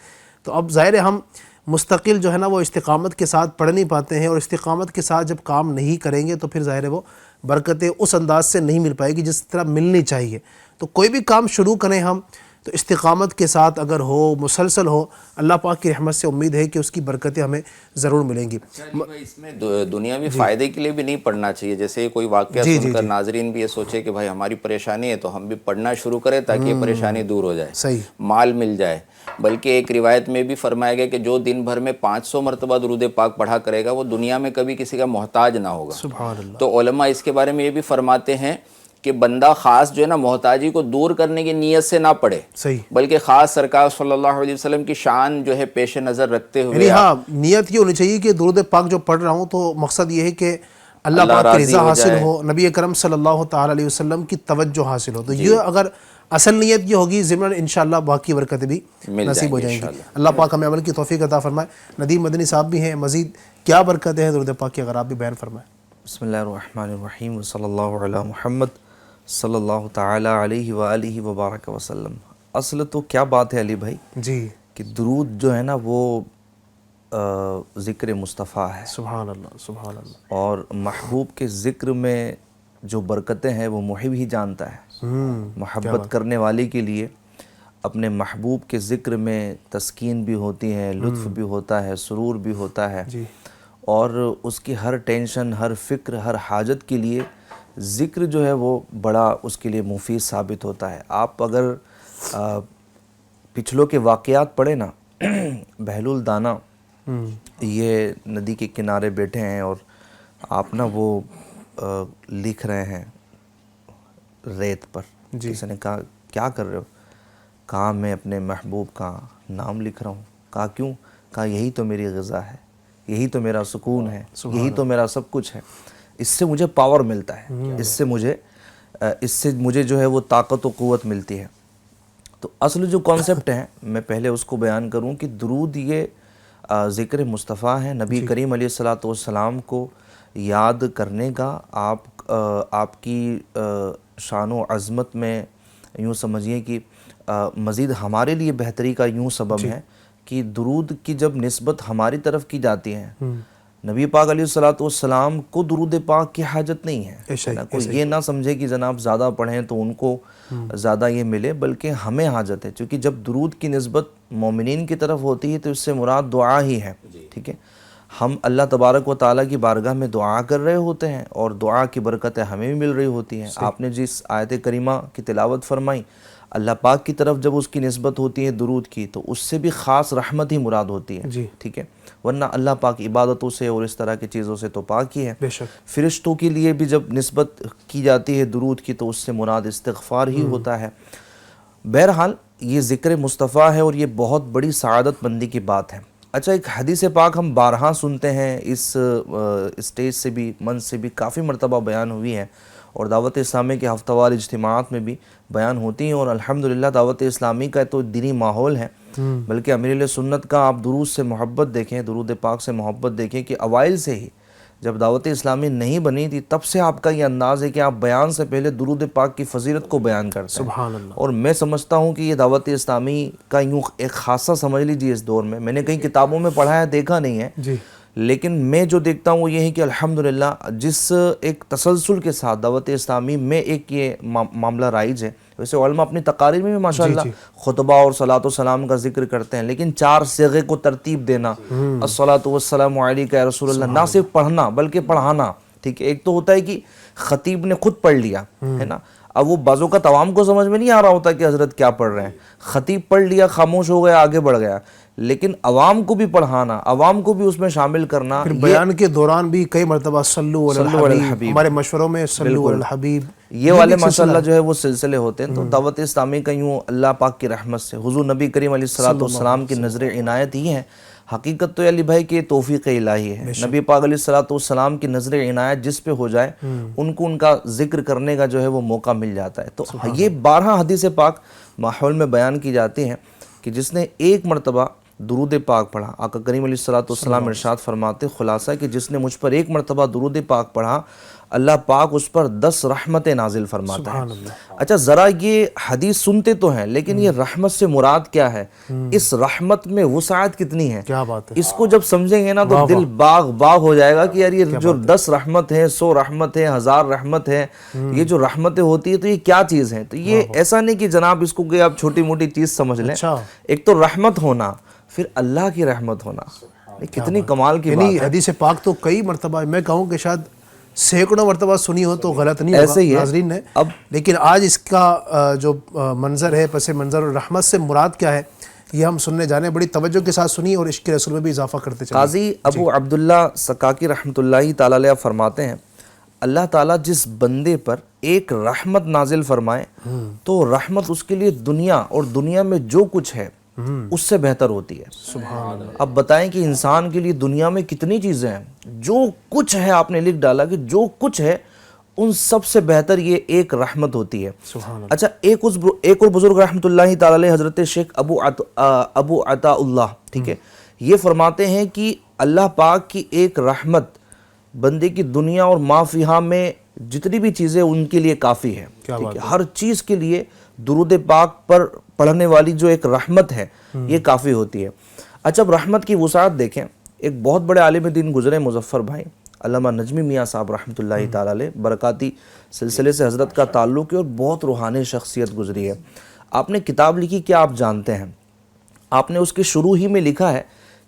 تو اب ظاہر ہے ہم مستقل جو ہے نا وہ استقامت کے ساتھ پڑھ نہیں پاتے ہیں, اور استقامت کے ساتھ جب کام نہیں کریں گے تو پھر ظاہر ہے وہ برکتیں اس انداز سے نہیں مل پائے گی جس طرح ملنی چاہیے. تو کوئی بھی کام شروع کریں ہم تو استقامت کے ساتھ اگر ہو, مسلسل ہو, اللہ پاک کی رحمت سے امید ہے کہ اس کی برکتیں ہمیں ضرور ملیں گی. اس میں دنیاوی فائدے کے لیے بھی نہیں پڑھنا چاہیے. جیسے کوئی واقعہ سن کر ناظرین بھی یہ سوچے کہ بھائی ہماری پریشانی ہے تو ہم بھی پڑھنا شروع کریں تاکہ یہ پریشانی دور ہو جائے, صحیح, مال مل جائے. بلکہ ایک روایت میں بھی فرمایا گیا کہ جو دن بھر میں 500 مرتبہ درود پاک پڑھا کرے گا وہ دنیا میں کبھی کسی کا محتاج نہ ہوگا. سبحان اللہ. تو علماء اس کے بارے میں یہ بھی فرماتے ہیں کہ بندہ خاص جو ہے نا محتاجی کو دور کرنے کی نیت سے نہ پڑھے, صحیح, بلکہ خاص سرکار صلی اللہ علیہ وسلم کی شان جو ہے پیش نظر رکھتے ہوئے, یعنی ہاں نیت یہ ہونی چاہیے کہ درود پاک جو پڑھ رہا ہوں تو مقصد یہ ہے کہ اللہ پاک کی رضا حاصل ہو, نبی اکرم صلی اللہ تعالی علیہ وسلم کی توجہ حاصل ہو. تو یہ اگر اصل نیت یہ ہوگی ضمن انشاءاللہ باقی برکتیں بھی نصیب ہو جائیں گی. اللہ پاک ہمیں عمل کی توفیق عطا فرمائے. ندیم مدنی صاحب بھی ہیں, مزید کیا برکتیں ہیں درود پاک کی اگر آپ بھی بیان فرمائیں. بسم اللہ الرحمن الرحیم وصلی اللہ علی محمد صلی اللہ تعالی علیہ وآلہ وبارک وسلم. اصل تو کیا بات ہے علی بھائی جی کہ درود جو ہے نا وہ ذکر مصطفیٰ ہے. سبحان اللہ, سبحان اللہ. اور محبوب کے ذکر میں جو برکتیں ہیں وہ محب ہی جانتا ہے. محبت کرنے والے کے لیے اپنے محبوب کے ذکر میں تسکین بھی ہوتی ہے, لطف بھی ہوتا ہے, سرور بھی ہوتا ہے, اور اس کی ہر ٹینشن, ہر فکر, ہر حاجت کے لیے ذکر جو ہے وہ بڑا اس کے لیے مفید ثابت ہوتا ہے. آپ اگر پچھلوں کے واقعات پڑھیں نا, بہلول دانا یہ ندی کے کنارے بیٹھے ہیں اور آپ نا وہ لکھ رہے ہیں ریت پر. کسی نے کہا کیا کر رہے ہو؟ کہا میں اپنے محبوب کا نام لکھ رہا ہوں. کہا کیوں؟ کہا یہی تو میری غذا ہے, یہی تو میرا سکون ہے, یہی تو میرا سب کچھ ہے, اس سے مجھے پاور ملتا ہے, اس سے مجھے جو ہے وہ طاقت و قوت ملتی ہے. تو اصل جو کانسیپٹ ہے میں پہلے اس کو بیان کروں کہ درود یہ ذکر مصطفیٰ ہے. نبی کریم علیہ الصلاۃ والسلام کو یاد کرنے کا آپ کی شان و عظمت میں یوں سمجھیے کہ مزید ہمارے لیے بہتری کا یوں سبب ہے کہ درود کی جب نسبت ہماری طرف کی جاتی ہے, نبی پاک علیہ الصلاۃ والسلام کو درود پاک کی حاجت نہیں ہے. کوئی یہ نہ سمجھے کہ جناب زیادہ پڑھیں تو ان کو زیادہ یہ ملے, بلکہ ہمیں حاجت ہے. چونکہ جب درود کی نسبت مومنین کی طرف ہوتی ہے تو اس سے مراد دعا ہی ہے. ٹھیک ہے, ہم اللہ تبارک و تعالیٰ کی بارگاہ میں دعا کر رہے ہوتے ہیں اور دعا کی برکتیں ہمیں بھی مل رہی ہوتی ہیں. آپ نے جس آیت کریمہ کی تلاوت فرمائی, اللہ پاک کی طرف جب اس کی نسبت ہوتی ہے درود کی تو اس سے بھی خاص رحمت ہی مراد ہوتی ہے. ٹھیک ہے, ورنہ اللہ پاک عبادتوں سے اور اس طرح کی چیزوں سے تو پاک ہی ہے. فرشتوں کے لیے بھی جب نسبت کی جاتی ہے درود کی تو اس سے مراد استغفار ہی ہوتا ہے. بہرحال یہ ذکر مصطفیٰ ہے اور یہ بہت بڑی سعادت مندی کی بات ہے. اچھا, ایک حدیث پاک ہم بارہا سنتے ہیں, اس اسٹیج سے بھی منچ سے بھی کافی مرتبہ بیان ہوئی ہے اور دعوت اسلامی کے ہفتہ وار اجتماعات میں بھی بیان ہوتی ہیں, اور الحمدللہ دعوت اسلامی کا تو دینی ماحول ہے. بلکہ امیر سنت کا آپ درود سے محبت دیکھیں, درود پاک سے محبت دیکھیں کہ اوائل سے ہی جب دعوت اسلامی نہیں بنی تھی تب سے آپ کا یہ انداز ہے کہ آپ بیان سے پہلے درود پاک کی فضیلت کو بیان کرتے ہیں. سبحان اللہ. اور میں سمجھتا ہوں کہ یہ دعوت اسلامی کا یوں ایک خاصہ سمجھ لیجیے اس دور میں کہیں کتابوں میں پڑھا ہے, دیکھا نہیں ہے, لیکن میں جو دیکھتا ہوں وہ یہ ہے کہ الحمدللہ جس ایک تسلسل کے ساتھ دعوت اسلامی میں ایک یہ معاملہ رائج ہے. ویسے علماء اپنی تقاریر میں بھی ماشاءاللہ خطبہ اور صلاۃ و سلام کا ذکر کرتے ہیں, لیکن 4 صیغے کو ترتیب دینا, الصلاۃ والسلام علیک یا رسول اللہ, نہ صرف پڑھنا بلکہ پڑھانا. ٹھیک ہے, ایک تو ہوتا ہے کہ خطیب نے خود پڑھ لیا ہے نا, اب وہ بعضوں کا عوام کو سمجھ میں نہیں آ رہا ہوتا کہ حضرت کیا پڑھ رہے ہیں. خطیب پڑھ لیا, خاموش ہو گیا, آگے بڑھ گیا, لیکن عوام کو بھی پڑھانا, عوام کو بھی اس میں شامل کرنا. پھر بیان کے دوران بھی کئی مرتبہ صلو علی الحبیب, ہمارے مشوروں میں صلو علی الحبیب, یہ والے ماشاءاللہ جو ہے وہ سلسلے ہوتے ہیں. تو دعوت اسلامی کا یوں اللہ پاک کی رحمت سے حضور نبی کریم علیہ الصلوۃ والسلام کی نظر عنایت ہی ہے. حقیقت تو علی بھائی کہ توفیق الہی ہے. نبی پاک علیہ الصلوۃ والسلام کی نظر عنایت جس پہ ہو جائے ان کو ان کا ذکر کرنے کا جو ہے وہ موقع مل جاتا ہے. تو یہ 12 حدیث پاک ماحول میں بیان کی جاتی ہیں کہ جس نے ایک مرتبہ درود پاک پڑھا. آقا کریم علیہ الصلوۃ والسلام ارشاد فرماتے خلاصہ کہ جس نے مجھ پر ایک مرتبہ درود پاک پڑھا اللہ پاک اس پر 10 رحمتیں نازل فرماتا ہے. اچھا ذرا یہ حدیث سنتے تو ہیں لیکن یہ رحمت سے مراد کیا ہے؟ اس رحمت میں وسعت کتنی ہے؟ کیا بات ہے. اس کو جب سمجھیں گے نا تو دل باغ باغ ہو جائے گا کہ یار یہ جو 10 رحمت ہے 100 رحمت ہے 1000 رحمت ہے یہ جو رحمتیں ہوتی ہے تو یہ کیا چیز ہیں. تو یہ ایسا نہیں کہ جناب اس کو کہ آپ چھوٹی موٹی چیز سمجھ لیں. ایک تو رحمت ہونا پھر اللہ کی رحمت ہونا کتنی کمال کی بات ہے. حدیث پاک تو کئی مرتبہ میں کہوں کہ شاید سینکڑوں مرتبہ سنی ہو تو غلط نہیں ایسے ہی ہوگا ہے. ناظرین نے. لیکن آج اس کا جو منظر ہے پس منظر اور رحمت سے مراد کیا ہے یہ ہم سننے جانے بڑی توجہ کے ساتھ سنی اور عشق رسول میں بھی اضافہ کرتے چلیں. قاضی ابو عبداللہ سکاکی رحمۃ اللہ تعالی علیہ فرماتے ہیں اللہ تعالیٰ جس بندے پر ایک رحمت نازل فرمائے تو رحمت اس کے لیے دنیا اور دنیا میں جو کچھ ہے اس سے بہتر ہوتی ہے. سبحان اللہ. اب بتائیں کہ انسان کے لیے دنیا میں کتنی چیزیں ہیں. جو کچھ ہے آپ نے لکھ ڈالا کہ جو کچھ ہے ان سب سے بہتر یہ ایک رحمت ہوتی ہے. اچھا ایک اور بزرگ رحمۃ اللہ تعالی علیہ حضرت شیخ ابو عطا اللہ ٹھیک ہے یہ فرماتے ہیں کہ اللہ پاک کی ایک رحمت بندے کی دنیا اور ما فیہا میں جتنی بھی چیزیں ان کے لیے کافی ہے. ہر چیز کے لیے درود پاک پر پڑھنے والی جو ایک رحمت ہے یہ کافی ہوتی ہے. اچھا اب رحمت کی وسعت دیکھیں. ایک بہت بڑے عالم دین گزرے مظفر بھائی علامہ نجمی میاں صاحب رحمۃ اللہ تعالی علیہ برکاتی سلسلے سے حضرت کا تعلق ہے اور بہت روحانی شخصیت گزری ہے. آپ نے کتاب لکھی کیا آپ جانتے ہیں؟ آپ نے اس کے شروع ہی میں لکھا ہے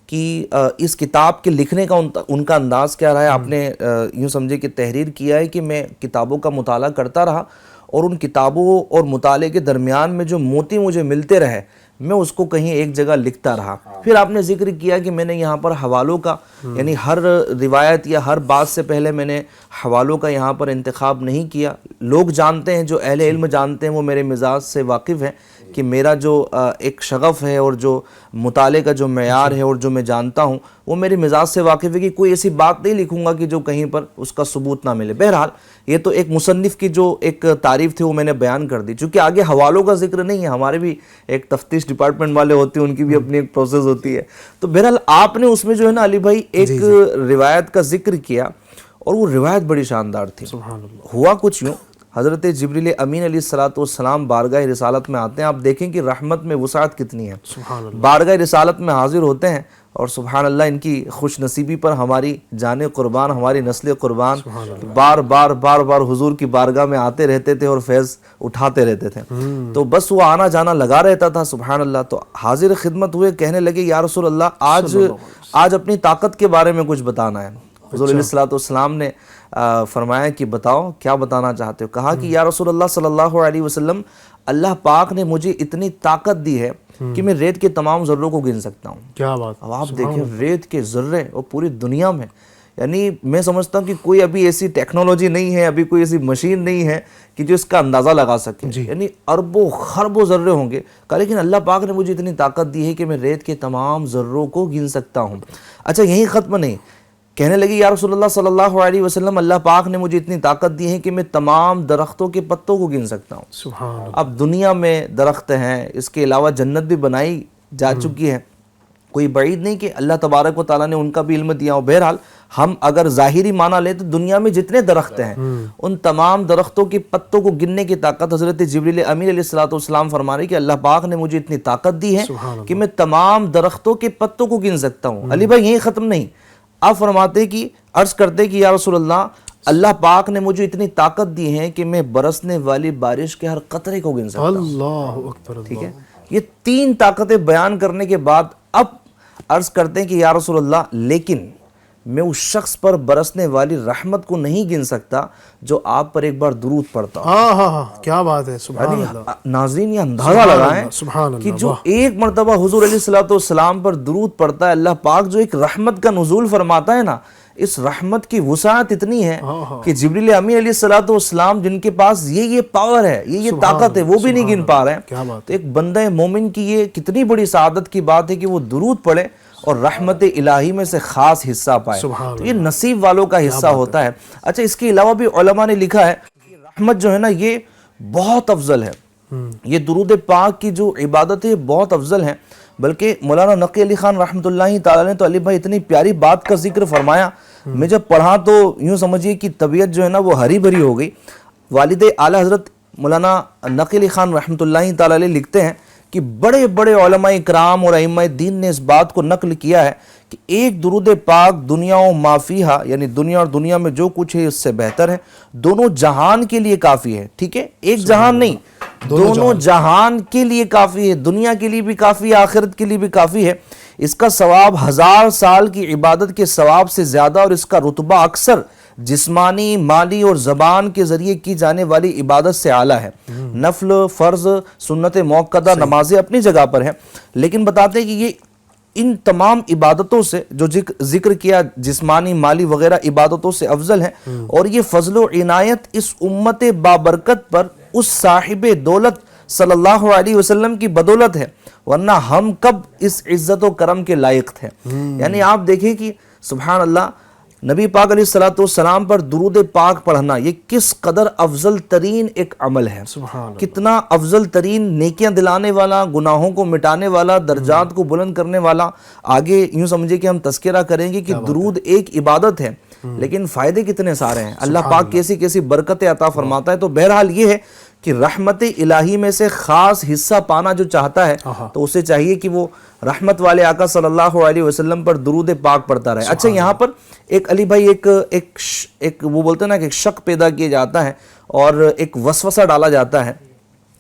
کہ اس کتاب کے لکھنے کا ان کا انداز کیا رہا ہے. آپ نے یوں سمجھے کہ تحریر کیا ہے کہ میں کتابوں کا مطالعہ کرتا رہا اور ان کتابوں اور مطالعے کے درمیان میں جو موتی مجھے ملتے رہے میں اس کو کہیں ایک جگہ لکھتا رہا. پھر آپ نے ذکر کیا کہ میں نے یہاں پر حوالوں کا یعنی ہر روایت یا ہر بات سے پہلے میں نے حوالوں کا یہاں پر انتخاب نہیں کیا. لوگ جانتے ہیں جو اہل علم جانتے ہیں وہ میرے مزاج سے واقف ہیں کہ میرا جو ایک شغف ہے اور جو مطالعے کا جو معیار ہے اور جو میں جانتا ہوں وہ میرے مزاج سے واقف ہے کہ کوئی ایسی بات نہیں لکھوں گا کہ جو کہیں پر اس کا ثبوت نہ ملے. بہرحال یہ تو ایک مصنف کی جو ایک تعریف تھی وہ میں نے بیان کر دی. چونکہ آگے حوالوں کا ذکر نہیں ہے ہمارے بھی ایک تفتیش ڈپارٹمنٹ والے ہوتے ہیں ان کی بھی اپنی ایک پروسیس ہوتی ہے. تو بہرحال آپ نے اس میں جو ہے نا علی بھائی ایک روایت کا ذکر کیا اور وہ روایت بڑی شاندار تھی. ہوا کچھ یوں حضرت جبریل امین علیہ الصلوۃ والسلام بارگاہ رسالت میں آتے ہیں. آپ دیکھیں کہ رحمت میں وسعت کتنی ہے. بارگاہ رسالت میں حاضر ہوتے ہیں اور سبحان اللہ ان کی خوش نصیبی پر ہماری جان قربان ہماری نسل قربان بار بار حضور کی بارگاہ میں آتے رہتے تھے اور فیض اٹھاتے رہتے تھے. تو بس وہ آنا جانا لگا رہتا تھا. سبحان اللہ. تو حاضر خدمت ہوئے کہنے لگے یا رسول اللہ آج اپنی طاقت کے بارے میں کچھ بتانا ہے. حضور علیہ الصلوۃ والسلام نے فرمایا کہ بتاؤ کیا بتانا چاہتے ہو؟ کہا کہ یا رسول اللہ صلی اللہ علیہ وسلم اللہ پاک نے مجھے اتنی طاقت دی ہے کہ میں ریت کے تمام ذروں کو گن سکتا ہوں. کیا بات. اب آپ دیکھیں ریت کے ذرے اور پوری دنیا میں یعنی میں سمجھتا ہوں کہ کوئی ابھی ایسی ٹیکنالوجی نہیں ہے ابھی کوئی ایسی مشین نہیں ہے کہ جو اس کا اندازہ لگا سکے. یعنی اربوں خربوں ذرے ہوں گے لیکن اللہ پاک نے مجھے اتنی طاقت دی ہے کہ میں ریت کے تمام ذروں کو گن سکتا ہوں. اچھا یہی ختم نہیں. کہنے لگی یا رسول اللہ صلی اللہ علیہ وسلم اللہ پاک نے مجھے اتنی طاقت دی ہے کہ میں تمام درختوں کے پتوں کو گن سکتا ہوں. سبحان اللہ. اب دنیا میں درخت ہیں اس کے علاوہ جنت بھی بنائی جا چکی ہے. کوئی بعید نہیں کہ اللہ تبارک و تعالیٰ نے ان کا بھی علم دیا ہو. بہرحال ہم اگر ظاہری معنی لیں تو دنیا میں جتنے درخت ہیں ان تمام درختوں کے پتوں کو گننے کی طاقت حضرت جبریل امین علیہ الصلوۃ والسلام فرما رہے کہ اللہ پاک نے مجھے اتنی طاقت دی ہے کہ میں تمام درختوں کے پتوں کو گن سکتا ہوں. علی بھائی یہی ختم نہیں. آپ فرماتے کہ عرض کرتے کہ یا رسول اللہ پاک نے مجھے اتنی طاقت دی ہے کہ میں برسنے والی بارش کے ہر قطرے کو گن سکتا ہوں. اللہ اکبر. ٹھیک ہے. یہ 3 طاقتیں بیان کرنے کے بعد اب عرض کرتے ہیں کہ یا رسول اللہ لیکن میں اس شخص پر برسنے والی رحمت کو نہیں گن سکتا جو آپ پر ایک بار درود پڑتا ہوں. ہاں کیا بات ہے. سبحان اللہ. ناظرین یہ اندازہ لگائیں کہ جو ایک مرتبہ حضور علیہ الصلوۃ والسلام پر درود پڑتا ہے اللہ پاک جو ایک رحمت کا نزول فرماتا ہے نا اس رحمت کی وسعت اتنی ہے کہ جبریل امین علیہ الصلوۃ والسلام جن کے پاس یہ پاور ہے یہ طاقت ہے وہ بھی نہیں گن پا رہے ہیں. تو ایک بندہ مومن کی یہ کتنی بڑی سعادت کی بات ہے کہ وہ درود پڑھے اور رحمت الہی میں سے خاص حصہ پائے. تو یہ نصیب والوں کا حصہ ہوتا ہے. اچھا اس کے علاوہ بھی علماء نے لکھا ہے کہ رحمت جو ہے نا یہ بہت افضل ہے. یہ درود پاک کی جو عبادت ہے بہت افضل ہے. بلکہ مولانا نقی علی خان رحمۃ اللہ تعالی نے تو علی بھائی اتنی پیاری بات کا ذکر فرمایا، میں جب پڑھا تو یوں سمجھیے کہ طبیعت جو ہے نا وہ ہری بھری ہو گئی۔ والد اعلیٰ حضرت مولانا نقی علی خان رحمۃ اللہ تعالی علیہ لکھتے ہیں کہ بڑے بڑے علماء کرام اور ائمہ دین نے اس بات کو نقل کیا ہے کہ ایک درود پاک دنیا و ما فیہا، یعنی دنیا اور دنیا میں جو کچھ ہے اس سے بہتر ہے، دونوں جہان کے لیے کافی ہے۔ ٹھیک ہے، ایک جہان نہیں، دونوں جہان کے لیے کافی ہے، دنیا کے لیے بھی کافی ہے، آخرت کے لیے بھی کافی ہے۔ اس کا ثواب 1000 سال کی عبادت کے ثواب سے زیادہ، اور اس کا رتبہ اکثر جسمانی، مالی اور زبان کے ذریعے کی جانے والی عبادت سے اعلیٰ ہے۔ نفل، فرض، سنت موقدہ، نمازیں اپنی جگہ پر ہیں، لیکن بتاتے ہیں کہ یہ ان تمام عبادتوں سے جو ذکر کیا، جسمانی، مالی وغیرہ عبادتوں سے افضل ہیں، اور یہ فضل و عنایت اس امت بابرکت پر اس صاحب دولت صلی اللہ علیہ وسلم کی بدولت ہے، ورنہ ہم کب اس عزت و کرم کے لائق تھے۔ یعنی آپ دیکھیں کہ سبحان اللہ، نبی پاک علیہ السلام پر درود پاک پڑھنا یہ کس قدر افضل ترین ایک عمل ہے، کتنا افضل ترین نیکیاں دلانے والا، گناہوں کو مٹانے والا، درجات کو بلند کرنے والا۔ آگے یوں سمجھے کہ ہم تذکرہ کریں گے کہ درود ایک عبادت ہے، لیکن فائدے کتنے سارے ہیں، اللہ پاک کیسی کیسی برکتیں عطا فرماتا ہے۔ تو بہرحال یہ ہے کہ رحمت الہی میں سے خاص حصہ پانا جو چاہتا ہے تو اسے چاہیے کہ وہ رحمت والے آقا صلی اللہ علیہ وسلم پر درود پاک پڑھتا رہے۔ اچھا، یہاں پر ایک علی بھائی ایک وہ بولتے ہیں نا کہ ایک شک پیدا کیا جاتا ہے اور ایک وسوسہ ڈالا جاتا ہے۔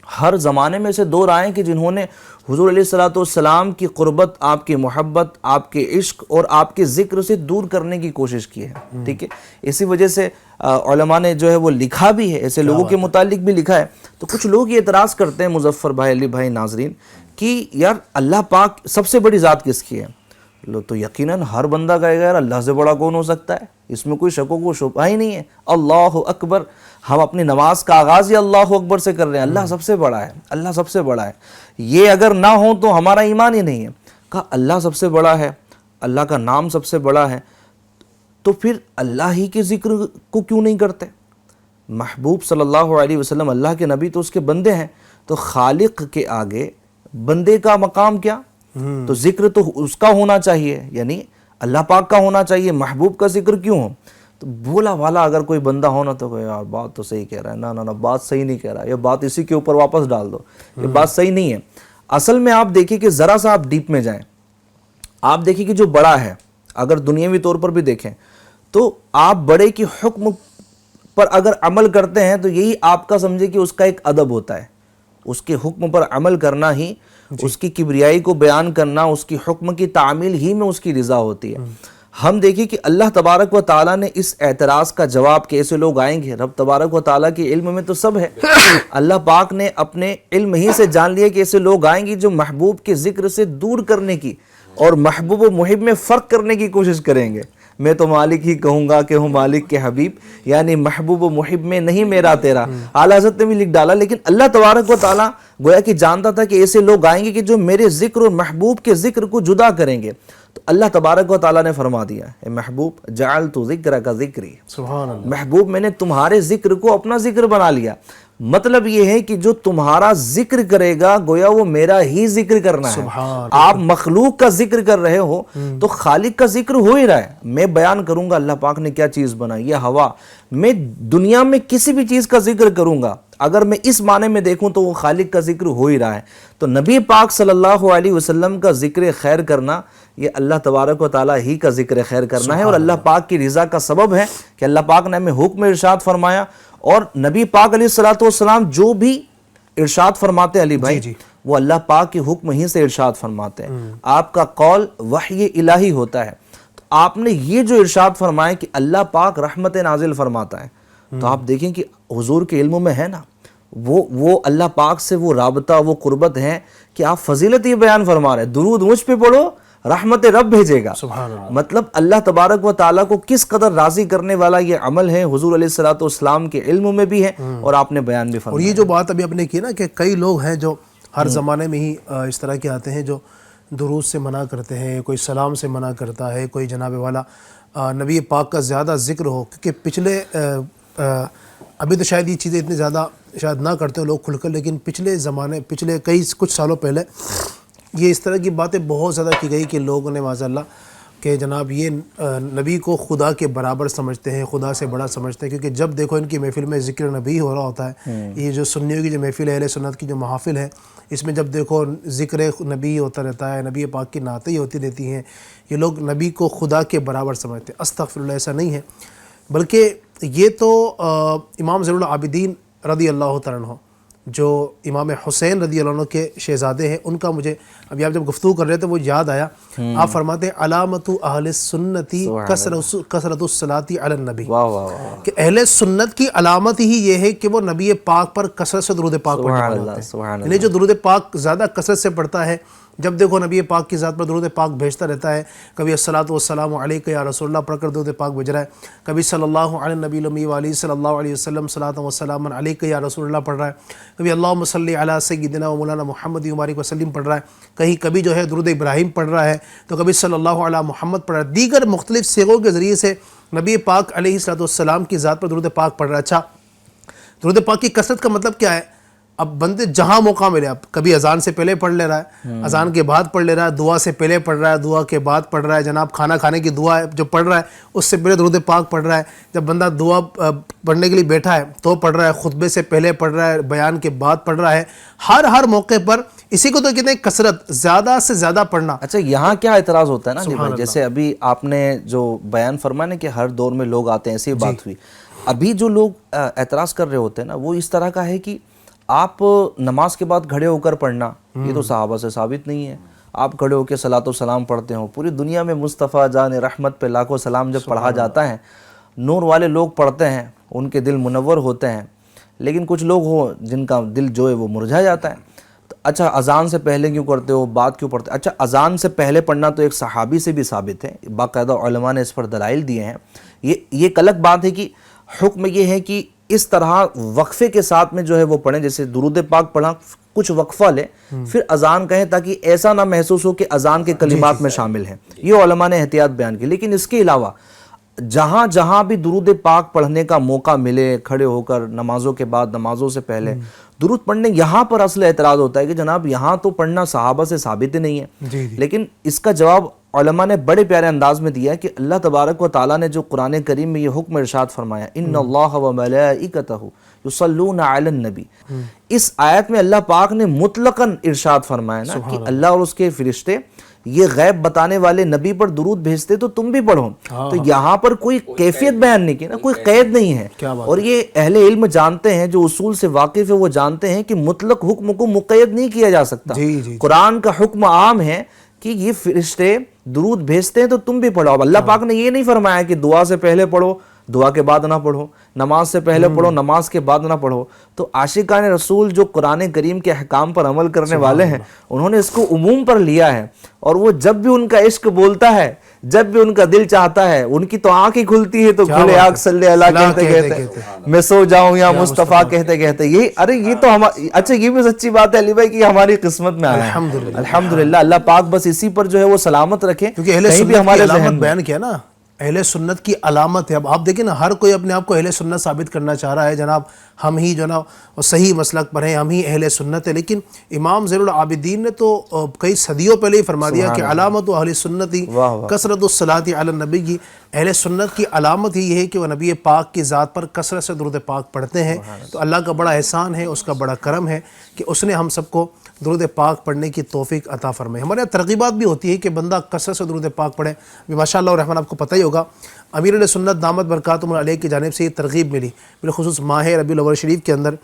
ہر زمانے میں سے 2 رائے کہ جنہوں نے حضور علیہ السلام کی قربت، آپ کی محبت، آپ کے عشق اور آپ کے ذکر سے دور کرنے کی کوشش کی ہے۔ ٹھیک ہے، اسی وجہ سے علماء نے جو ہے وہ لکھا بھی ہے، ایسے لوگوں کے متعلق بھی لکھا ہے۔ تو کچھ لوگ یہ اعتراض کرتے ہیں مظفر بھائی، علی بھائی، ناظرین، کہ یار اللہ پاک سب سے بڑی ذات کس کی ہے؟ تو یقیناً ہر بندہ کہے گا یار اللہ سے بڑا کون ہو سکتا ہے، اس میں کوئی شک و شبہ ہی نہیں ہے۔ اللہ اکبر، ہم اپنی نماز کا آغاز ہی اللہ اکبر سے کر رہے ہیں، اللہ سب سے بڑا ہے، اللہ سب سے بڑا ہے۔ یہ اگر نہ ہو تو ہمارا ایمان ہی نہیں ہے۔ کہا اللہ سب سے بڑا ہے، اللہ کا نام سب سے بڑا ہے، تو پھر اللہ ہی کے ذکر کو کیوں نہیں کرتے؟ محبوب صلی اللہ علیہ وسلم اللہ کے نبی تو اس کے بندے ہیں، تو خالق کے آگے بندے کا مقام کیا؟ تو ذکر تو اس کا ہونا چاہیے، یعنی اللہ پاک کا ہونا چاہیے، محبوب کا ذکر کیوں ہو؟ تو بولا والا اگر کوئی بندہ ہونا تو کہ یار بات تو صحیح کہہ رہا ہے، نہ بات صحیح نہیں کہہ رہا، یہ بات اسی کے اوپر واپس ڈال دو، یہ بات صحیح نہیں ہے۔ اصل میں آپ دیکھیں کہ ذرا سا آپ ڈیپ میں جائیں، آپ دیکھیں کہ جو بڑا ہے، اگر دنیاوی طور پر بھی دیکھیں تو آپ بڑے کی حکم پر اگر عمل کرتے ہیں تو یہی آپ کا سمجھے کہ اس کا ایک ادب ہوتا ہے، اس کے حکم پر عمل کرنا ہی، اس کی کبریائی کو بیان کرنا، اس کی حکم کی تعمیل ہی میں اس کی رضا ہوتی ہے۔ ہم دیکھیں کہ اللہ تبارک و تعالیٰ نے اس اعتراض کا جواب کہ ایسے لوگ آئیں گے، رب تبارک و تعالیٰ کے علم میں تو سب ہے، اللہ پاک نے اپنے علم ہی سے جان لیا کہ ایسے لوگ آئیں گے جو محبوب کے ذکر سے دور کرنے کی اور محبوب و محب میں فرق کرنے کی کوشش کریں گے۔ میں تو مالک ہی کہوں گا کہ ہوں مالک کے حبیب، یعنی محبوب و محب میں نہیں میرا تیرا۔ اعلیٰ حضرت نے بھی لکھ ڈالا، لیکن اللہ تبارک و تعالیٰ گویا کہ جانتا تھا کہ ایسے لوگ آئیں گے کہ جو میرے ذکر اور محبوب کے ذکر کو جدا کریں گے، تو اللہ تبارک و تعالیٰ نے فرما دیا، اے محبوب جعلت ذکرک ذکری، سبحان اللہ، محبوب میں نے تمہارے ذکر کو اپنا ذکر بنا لیا۔ مطلب یہ ہے کہ جو تمہارا ذکر کرے گا گویا وہ میرا ہی ذکر کرنا ہے۔ آپ مخلوق کا ذکر کر رہے ہو تو خالق کا ذکر ہو ہی رہا ہے۔ میں بیان کروں گا اللہ پاک نے کیا چیز بنائی، یہ ہوا، میں دنیا میں کسی بھی چیز کا ذکر کروں گا، اگر میں اس معنی میں دیکھوں تو وہ خالق کا ذکر ہو ہی رہا ہے۔ تو نبی پاک صلی اللہ علیہ وسلم کا ذکر خیر کرنا یہ اللہ تبارک و تعالیٰ ہی کا ذکر خیر کرنا ہے، اور اللہ پاک کی رضا کا سبب ہے کہ اللہ پاک نے ہمیں حکم ارشاد فرمایا، اور نبی پاک علیہ السلام جو بھی ارشاد فرماتے ہیں علی بھائی وہ اللہ پاک کے حکم ہی سے ارشاد فرماتے ہیں۔ آپ کا قول وحی الہی ہوتا ہے۔ تو آپ نے یہ جو ارشاد فرمایا کہ اللہ پاک رحمت نازل فرماتا ہے، تو آپ دیکھیں کہ حضور کے علم میں ہے نا وہ اللہ پاک سے وہ رابطہ، وہ قربت ہے کہ آپ فضیلت یہ بیان فرما رہے ہیں، درود مجھ پہ پڑھو رحمت رب بھیجے گا۔ مطلب اللہ تبارک و تعالیٰ کو کس قدر راضی کرنے والا یہ عمل ہے، حضور علیہ السلام کے علم میں بھی ہے اور آپ نے بیان بھی فرمایا۔ اور یہ جو بات ابھی آپ نے کی نا کہ کئی لوگ ہیں جو ہر زمانے میں ہی اس طرح کے آتے ہیں جو درود سے منع کرتے ہیں، کوئی سلام سے منع کرتا ہے، کوئی جناب والا نبی پاک کا زیادہ ذکر ہو، کیونکہ پچھلے ابھی تو شاید یہ چیزیں اتنی زیادہ شاید نہ کرتے ہو لوگ کھل کر، لیکن پچھلے زمانے، پچھلے کچھ سالوں پہلے یہ اس طرح کی باتیں بہت زیادہ کی گئی کہ لوگوں نے معاذ اللہ کہ جناب یہ نبی کو خدا کے برابر سمجھتے ہیں, خدا سے بڑا سمجھتے ہیں, کیونکہ جب دیکھو ان کی محفل میں ذکر نبی ہو رہا ہوتا ہے, یہ جو سنیوں کی جو محفل ہے, اہل سنت کی جو محافل ہے, اس میں جب دیکھو ذکر نبی ہوتا رہتا ہے, نبی پاک کی نعتیں ہوتی رہتی ہیں, یہ لوگ نبی کو خدا کے برابر سمجھتے ہیں. استغفر اللہ, ایسا نہیں ہے, بلکہ یہ تو امام زین العابدین رضی اللہ تعالیٰ عنہ جو امام حسین رضی اللہ عنہ کے شہزادے ہیں, ان کا مجھے ابھی آپ جب گفتگو کر رہے تھے وہ یاد آیا. آپ فرماتے ہیں علامت اہل سنتی کثرت الصلاۃ علی النبی, کہ اہل سنت کی علامت ہی یہ ہے کہ وہ نبی پاک پر کثرت سے درود پاک پڑھنے والے ہوتے ہیں. یعنی جو درود پاک زیادہ کثرت سے پڑھتا ہے, جب دیکھو نبی پاک کی ذات پر درود پاک بھیجتا رہتا ہے, کبھی الصلاۃ والسلام علیک یا رسول اللہ پڑھ کر درود پاک بھیج رہا ہے, کبھی صلی اللہ علی النبی الامی وعلیہ صلی اللہ علیہ وسلم صلاۃ والسلام علیک یا رسول اللہ پڑھ رہا ہے, کبھی اللہم صلی علی سیدنا و مولانا محمد وبارک وسلم پڑھ رہا ہے, کبھی جو ہے درود ابراہیم پڑھ رہا ہے, تو کبھی صلی اللہ علی محمد پڑھ رہا ہے. دیگر مختلف صیغوں کے ذریعے سے نبی پاک علیہ الصلوۃ والسلام کی ذات پر درود پاک پڑھ رہا ہے. اچھا, درود پاک کی کثرت کا مطلب کیا ہے؟ اب بندے جہاں موقع ملے, اب کبھی اذان سے پہلے پڑھ لے رہا ہے, اذان کے بعد پڑھ لے رہا ہے, دعا سے پہلے پڑھ رہا ہے, دعا کے بعد پڑھ رہا ہے, جناب کھانا کھانے کی دعا ہے جو پڑھ رہا ہے اس سے پہلے درود پاک پڑھ رہا ہے, جب بندہ دعا پڑھنے کے لیے بیٹھا ہے تو پڑھ رہا ہے, خطبے سے پہلے پڑھ رہا ہے, بیان کے بعد پڑھ رہا ہے, ہر موقع پر. اسی کو تو کہتے ہیں کثرت, زیادہ سے زیادہ پڑھنا. اچھا, یہاں کیا اعتراض ہوتا ہے نا علی بھائی, جیسے ابھی آپ نے جو بیان فرمایا نا کہ ہر دور میں لوگ آتے ہیں, ایسی بات ہوئی. ابھی جو لوگ اعتراض کر رہے ہوتے ہیں نا وہ اس طرح کا ہے کہ آپ نماز کے بعد کھڑے ہو کر پڑھنا, یہ تو صحابہ سے ثابت نہیں ہے. آپ کھڑے ہو کے صلاۃ و سلام پڑھتے ہو, پوری دنیا میں مصطفیٰ جان رحمت پہ لاکھوں سلام جب پڑھا جاتا ہے, نور والے لوگ پڑھتے ہیں, ان کے دل منور ہوتے ہیں, لیکن کچھ لوگ ہو جن کا دل جو ہے وہ مرجھا جاتا ہے. اچھا, اذان سے پہلے کیوں کرتے ہو, بعد کیوں پڑھتے؟ اچھا, اذان سے پہلے پڑھنا تو ایک صحابی سے بھی ثابت ہے, باقاعدہ علماء نے اس پر دلائل دیے ہیں. یہ ایک الگ بات ہے کہ حکم یہ ہے کہ اس طرح وقفے کے ساتھ میں جو ہے وہ پڑھیں, جیسے درود پاک پڑھا کچھ وقفہ لے پھر اذان کہیں, تاکہ ایسا نہ محسوس ہو کہ اذان کے کلمات میں شامل ہیں. یہ علماء نے احتیاط بیان کی. لیکن اس کے علاوہ جہاں جہاں بھی درود پاک پڑھنے کا موقع ملے, کھڑے ہو کر نمازوں کے بعد, نمازوں سے پہلے درود پڑھنے, یہاں پر اصل اعتراض ہوتا ہے کہ جناب یہاں تو پڑھنا صحابہ سے ثابت نہیں ہے. لیکن اس کا جواب علماء نے بڑے پیارے انداز میں دیا کہ اللہ تبارک و تعالیٰ نے جو قرآن کریم میں یہ حکم ارشاد فرمایا, ان اللہ و ملائکتہ یصلون علی النبی, اس آیت میں اللہ پاک نے مطلقاً ارشاد فرمایا نا کہ اللہ اور اس کے فرشتے یہ غیب بتانے والے نبی پر درود بھیجتے تو تم بھی پڑھو. تو یہاں پر کوئی کیفیت بیان نہیں کی نا, کوئی قید نہیں ہے. اور یہ اہل علم جانتے ہیں, جو اصول سے واقف ہے وہ جانتے ہیں کہ مطلق حکم کو مقید نہیں کیا جا سکتا. قرآن کا حکم عام ہے کہ یہ فرشتے درود بھیجتے ہیں تو تم بھی پڑھو. اب اللہ پاک نے یہ نہیں فرمایا کہ دعا سے پہلے پڑھو, دعا کے بعد نہ پڑھو, نماز سے پہلے پڑھو, نماز کے بعد نہ پڑھو. تو عاشقان رسول جو قرآن کریم کے احکام پر عمل کرنے والے ہیں, انہوں نے اس کو عموم پر لیا ہے. اور وہ جب بھی ان کا عشق بولتا ہے, جب بھی ان کا دل چاہتا ہے, ان کی تو آنکھ ہی کھلتی ہے تو کھلے آنکھ صلی اللہ کہتے کہتے, میں سو جاؤں یا مصطفیٰ کہتے کہتے. یہ ارے یہ تو اچھا, یہ بھی سچی بات ہے علی بھائی کہ ہماری قسمت میں آیا ہے. الحمدللہ, اللہ پاک بس اسی پر جو ہے وہ سلامت رکھے. کیونکہ اہل سنت کی علامت بیان کیا نا, اہل سنت کی علامت ہے. اب آپ دیکھیں نا, ہر کوئی اپنے آپ کو اہل سنت ثابت کرنا چاہ رہا ہے, جناب ہم ہی جو نا صحیح مسلک پر ہیں, ہم ہی اہل سنت ہے. لیکن امام زین العابدین نے تو کئی صدیوں پہلے ہی فرما دیا کہ علامت اہل سنتی کثرت الصلاۃ علی النبی کی. اہل سنت کی علامت ہی یہ ہے کہ وہ نبی پاک کی ذات پر کثرت سے درود پاک پڑھتے ہیں. تو اللہ کا بڑا احسان ہے, اس کا بڑا کرم ہے کہ اس نے ہم سب کو درود پاک پڑھنے کی توفیق عطا فرمائے. ہمارے یہاں ترغیبات بھی ہوتی ہے کہ بندہ کثرت سے درود پاک پڑھے. ماشاء اللہ الرحمن, آپ کو پتہ ہی ہوگا امیر علیہ سنت دامت برکاتہم علیہ کی جانب سے یہ ترغیب ملی بالخصوص ماہ ربیع الاول شریف کے اندر,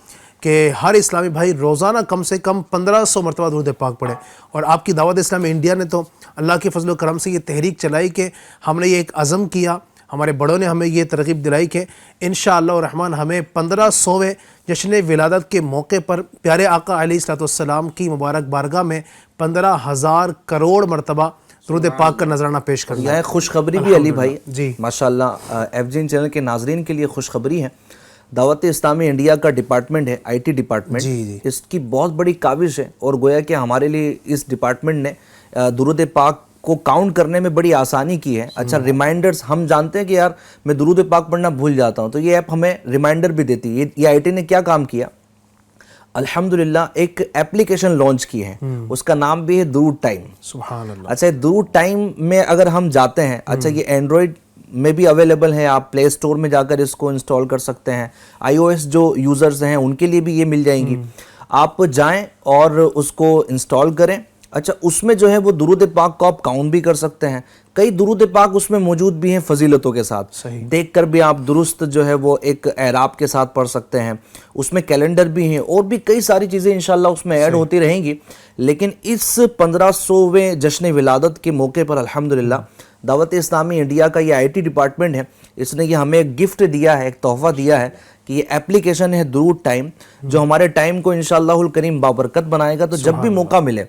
کہ ہر اسلامی بھائی روزانہ کم سے کم 1500 مرتبہ درود پاک پڑھے. اور آپ کی دعوت اسلام انڈیا نے تو اللہ کے فضل و کرم سے یہ تحریک چلائی کہ ہم نے یہ ایک عزم کیا, ہمارے بڑوں نے ہمیں یہ ترغیب دلائی کہ انشاءاللہ الرحمن ہمیں 1500ویں جشن ولادت کے موقع پر پیارے آقا علیہ الصلوۃ والسلام کی مبارک بارگاہ میں 15,000 کروڑ مرتبہ درود پاک کا نذرانہ پیش کرنا. یہ خوشخبری بھی علی بھائی جی ماشاءاللہ ایف جی چینل کے ناظرین کے لیے خوشخبری ہے. دعوت اسلامی انڈیا کا ڈپارٹمنٹ ہے, آئی ٹی ڈپارٹمنٹ, اس کی بہت بڑی کاوش ہے. اور گویا کہ ہمارے لیے اس ڈپارٹمنٹ نے درود پاک کو کاؤنٹ کرنے میں بڑی آسانی کی ہے. اچھا, ریمائنڈرز, ہم جانتے ہیں کہ یار میں درود پاک پڑھنا بھول جاتا ہوں, تو یہ ایپ ہمیں ریمائنڈر بھی دیتی ہے. یہ آئی ٹی نے کیا کام کیا, الحمدللہ ایک اپلیکیشن لانچ کی ہے, اس کا نام بھی ہے درود ٹائم. سبحان اللہ. اچھا درود ٹائم میں اگر ہم جاتے ہیں, اچھا یہ اینڈرائڈ میں بھی اویلیبل ہے, آپ پلے اسٹور میں جا کر اس کو انسٹال کر سکتے ہیں, آئی او ایس جو یوزرز ہیں ان کے لیے بھی یہ مل جائیں گی. آپ جائیں اور اس کو انسٹال کریں. اچھا اس میں جو ہے وہ درود پاک کو آپ کاؤنٹ بھی کر سکتے ہیں, کئی درود پاک اس میں موجود بھی ہیں فضیلتوں کے ساتھ, دیکھ کر بھی آپ درست جو ہے وہ ایک اعراب کے ساتھ پڑھ سکتے ہیں. اس میں کیلنڈر بھی ہیں اور بھی کئی ساری چیزیں انشاءاللہ اس میں ایڈ ہوتی رہیں گی. لیکن اس 1500ویں جشن ولادت کے موقع پر الحمدللہ دعوت اسلامی انڈیا کا یہ آئی ٹی ڈپارٹمنٹ ہے, اس نے یہ ہمیں ایک گفٹ دیا ہے, ایک تحفہ دیا ہے کہ یہ اپلیکیشن ہے درود ٹائم, جو ہمارے ٹائم کو انشاءاللہ الکریم بابرکت بنائے گا. تو جب بھی موقع ملے,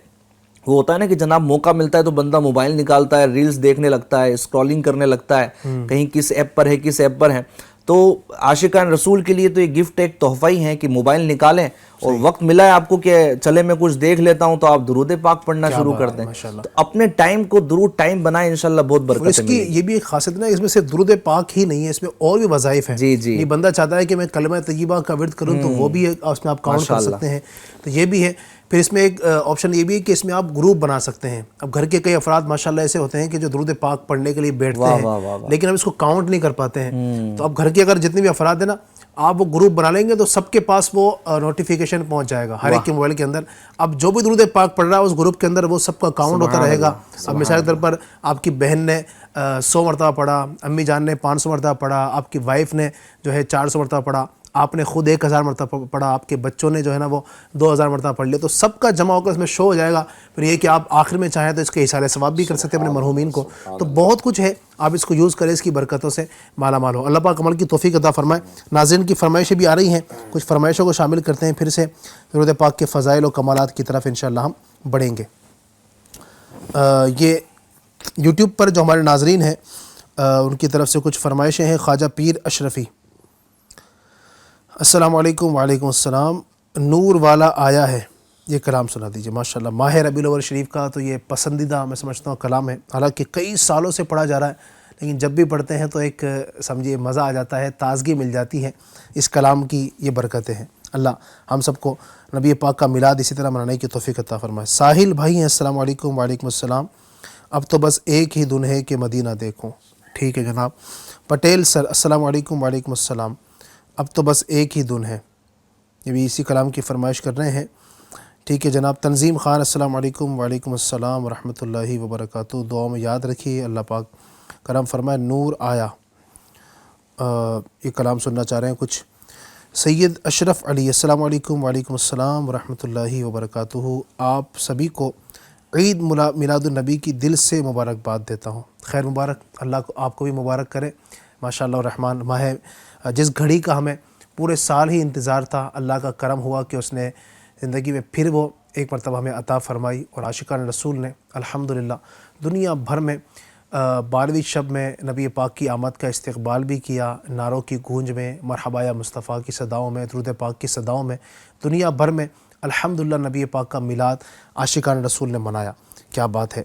وہ ہوتا ہے نا کہ جناب موقع ملتا ہے تو بندہ موبائل نکالتا ہے, ریلز دیکھنے لگتا ہے, اسکرولنگ کرنے لگتا ہے, کہیں کس ایپ پر ہے کس ایپ پر ہے. تو عاشقان رسول کے لیے تو یہ گفٹ ایک تحفہ ہی ہے کہ موبائل نکالیں اور وقت ملا ہے آپ کو کہ چلے میں کچھ دیکھ لیتا ہوں, تو آپ درود پاک پڑھنا شروع کر دیں. تو اپنے ٹائم کو درود ٹائم بنائیں, انشاءاللہ بہت برکت اس کی یہ بھی ایک خاصیت ہے نا, اس میں صرف درود پاک ہی نہیں ہے, اس میں اور بھی وظائف ہیں. یہ بندہ چاہتا ہے کہ میں کلمہ طیبہ کا ورد کروں تو وہ بھی اس میں آپ کاؤنٹ کر سکتے ہیں, تو یہ بھی ہے. پھر اس میں ایک آپشن یہ بھی ہے کہ اس میں آپ گروپ بنا سکتے ہیں. اب گھر کے کئی افراد ماشاءاللہ ایسے ہوتے ہیں کہ جو درود پاک پڑھنے کے لیے بیٹھتے ہیں لیکن ہم اس کو کاؤنٹ نہیں کر پاتے ہیں. تو اب گھر کے اگر جتنے بھی افراد ہیں نا, آپ وہ گروپ بنا لیں گے تو سب کے پاس وہ نوٹیفیکیشن پہنچ جائے گا ہر ایک کے موبائل کے اندر. اب جو بھی درود پاک پڑھ رہا ہے اس گروپ کے اندر وہ سب کا کاؤنٹ ہوتا رہے گا. اب مثال کے طور پر آپ کی بہن نے 100 مرتبہ پڑھا, امی جان نے 500 مرتبہ پڑھا, آپ کی وائف نے جو ہے 400 مرتبہ پڑھا, آپ نے خود 1000 مرتبہ پڑھا, آپ کے بچوں نے جو ہے نا وہ 2000 مرتبہ پڑھ لیا, تو سب کا جمع ہو کر اس میں شو ہو جائے گا. پھر یہ کہ آپ آخر میں چاہیں تو اس کے احصال ثواب بھی کر سکتے ہیں اپنے مرحومین کو. تو بہت کچھ ہے, آپ اس کو یوز کریں, اس کی برکتوں سے مالا مال ہو. اللہ پاک عمل کی توفیق عطا فرمائے. ناظرین کی فرمائشیں بھی آ رہی ہیں, کچھ فرمائشوں کو شامل کرتے ہیں, پھر سے درود پاک کے فضائل و کمالات کی طرف انشاءاللہ ہم بڑھیں گے. یہ یوٹیوب پر جو ہمارے ناظرین ہیں ان کی طرف سے کچھ فرمائشیں ہیں. خواجہ پیر اشرفی, السلام علیکم. وعلیکم السلام. نور والا آیا ہے, یہ کلام سنا دیجیے. ماشاءاللہ ماہ ربیع الاول شریف کا تو یہ پسندیدہ میں سمجھتا ہوں کلام ہے, حالانکہ کئی سالوں سے پڑھا جا رہا ہے, لیکن جب بھی پڑھتے ہیں تو ایک سمجھیے مزہ آ جاتا ہے, تازگی مل جاتی ہے. اس کلام کی یہ برکتیں ہیں. اللہ ہم سب کو نبی پاک کا میلاد اسی طرح منانے کی توفیق عطا فرمائے. ساحل بھائی ہیں, السلام علیکم. وعلیکم السلام. اب تو بس ایک ہی دن ہے کہ مدینہ دیکھوں. ٹھیک ہے جناب. پٹیل سر, السلام علیکم. وعلیکم السلام. اب تو بس ایک ہی دن ہے, یہ بھی اسی کلام کی فرمائش کر رہے ہیں. ٹھیک ہے جناب. تنظیم خان, السلام علیکم. وعلیکم السلام ورحمۃ اللہ وبرکاتہ. دعاؤں میں یاد رکھیے, اللہ پاک کرم فرمائے. نور آیا, یہ کلام سننا چاہ رہے ہیں کچھ. سید اشرف علی, السلام علیکم. وعلیکم السلام ورحمۃ اللہ وبرکاتہ. آپ سبھی کو عید میلاد النبی کی دل سے مبارکباد دیتا ہوں. خیر مبارک, اللہ کو آپ کو بھی مبارک کرے. ماشاءاللہ الرحمن. ماہ جس گھڑی کا ہمیں پورے سال ہی انتظار تھا, اللہ کا کرم ہوا کہ اس نے زندگی میں پھر وہ ایک مرتبہ ہمیں عطا فرمائی, اور عاشقان رسول نے الحمدللہ دنیا بھر میں 12ویں شب میں نبی پاک کی آمد کا استقبال بھی کیا. نعروں کی گونج میں, مرحبا یا مصطفیٰ کی صداؤں میں, درود پاک کی صداؤں میں, دنیا بھر میں الحمدللہ نبی پاک کا میلاد عاشقان رسول نے منایا. کیا بات ہے.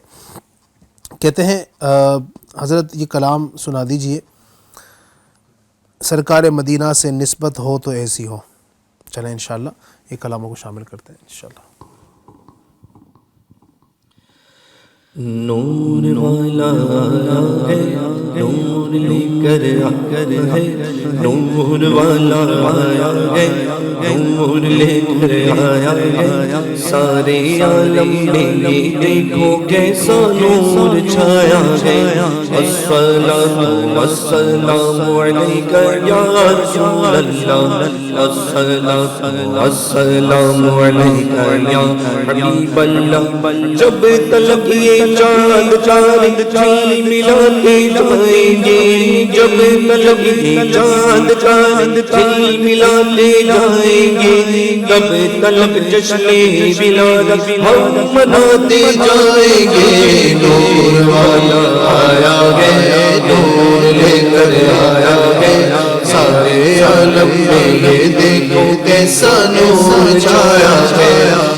کہتے ہیں حضرت یہ کلام سنا دیجئے. سرکار مدینہ سے نسبت ہو تو ایسی ہو. چلیں انشاءاللہ یہ کلاموں کو شامل کرتے ہیں انشاءاللہ. نور والا ہے, نور لے کر ہے, نور والا آیا ہے, نور لے کر آیا ہے. سارے عالم میں یہ دیکھو کیسا نور چھایا ہے. الصلاۃ والسلام علیک یا رسول اللہ, الصلاۃ والسلام علیک یا حبیب اللہ. جب تلک یہ چاند چاند چاند ملاتے جائیں گے, جب تلک یہ چاند چاند چاند ملاتے جائیں گے, تب تلک جشن ولادت ہم مناتے جائیں گے. نور والا آیا ہے, نور لے کر آیا ہے. سارے عالم میں یہ دیکھو کیسا نور چھایا ہے.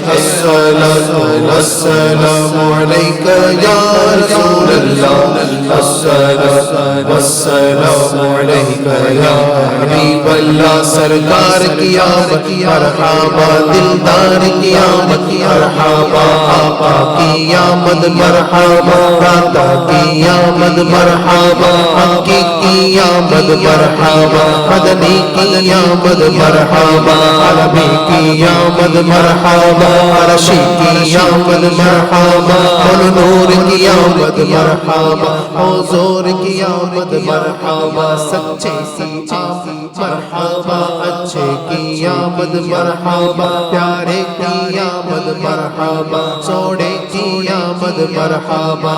الصلاۃ والسلام علیک یا رسول اللہ, الصلاۃ والسلام السلام علیکہ یا حبیب اللہ سرکار کی آمد مرحبا دلدار کی آمد مرحبا آقا کی آمد مرحبا دادا کی آمد مرحبا حقی کی آمد مرحبا مدنی کی آمد مرحبا عربی کی آمد مرحبا عرشی کی آمد مرحبا نور کی آمد مرحبا حضور کی آمد مرحبا سچے کی آمد مرحبا اچھے کی آمد مرحبا پیارے کی آمد مرحبا سوڑے کی آمد مرحبا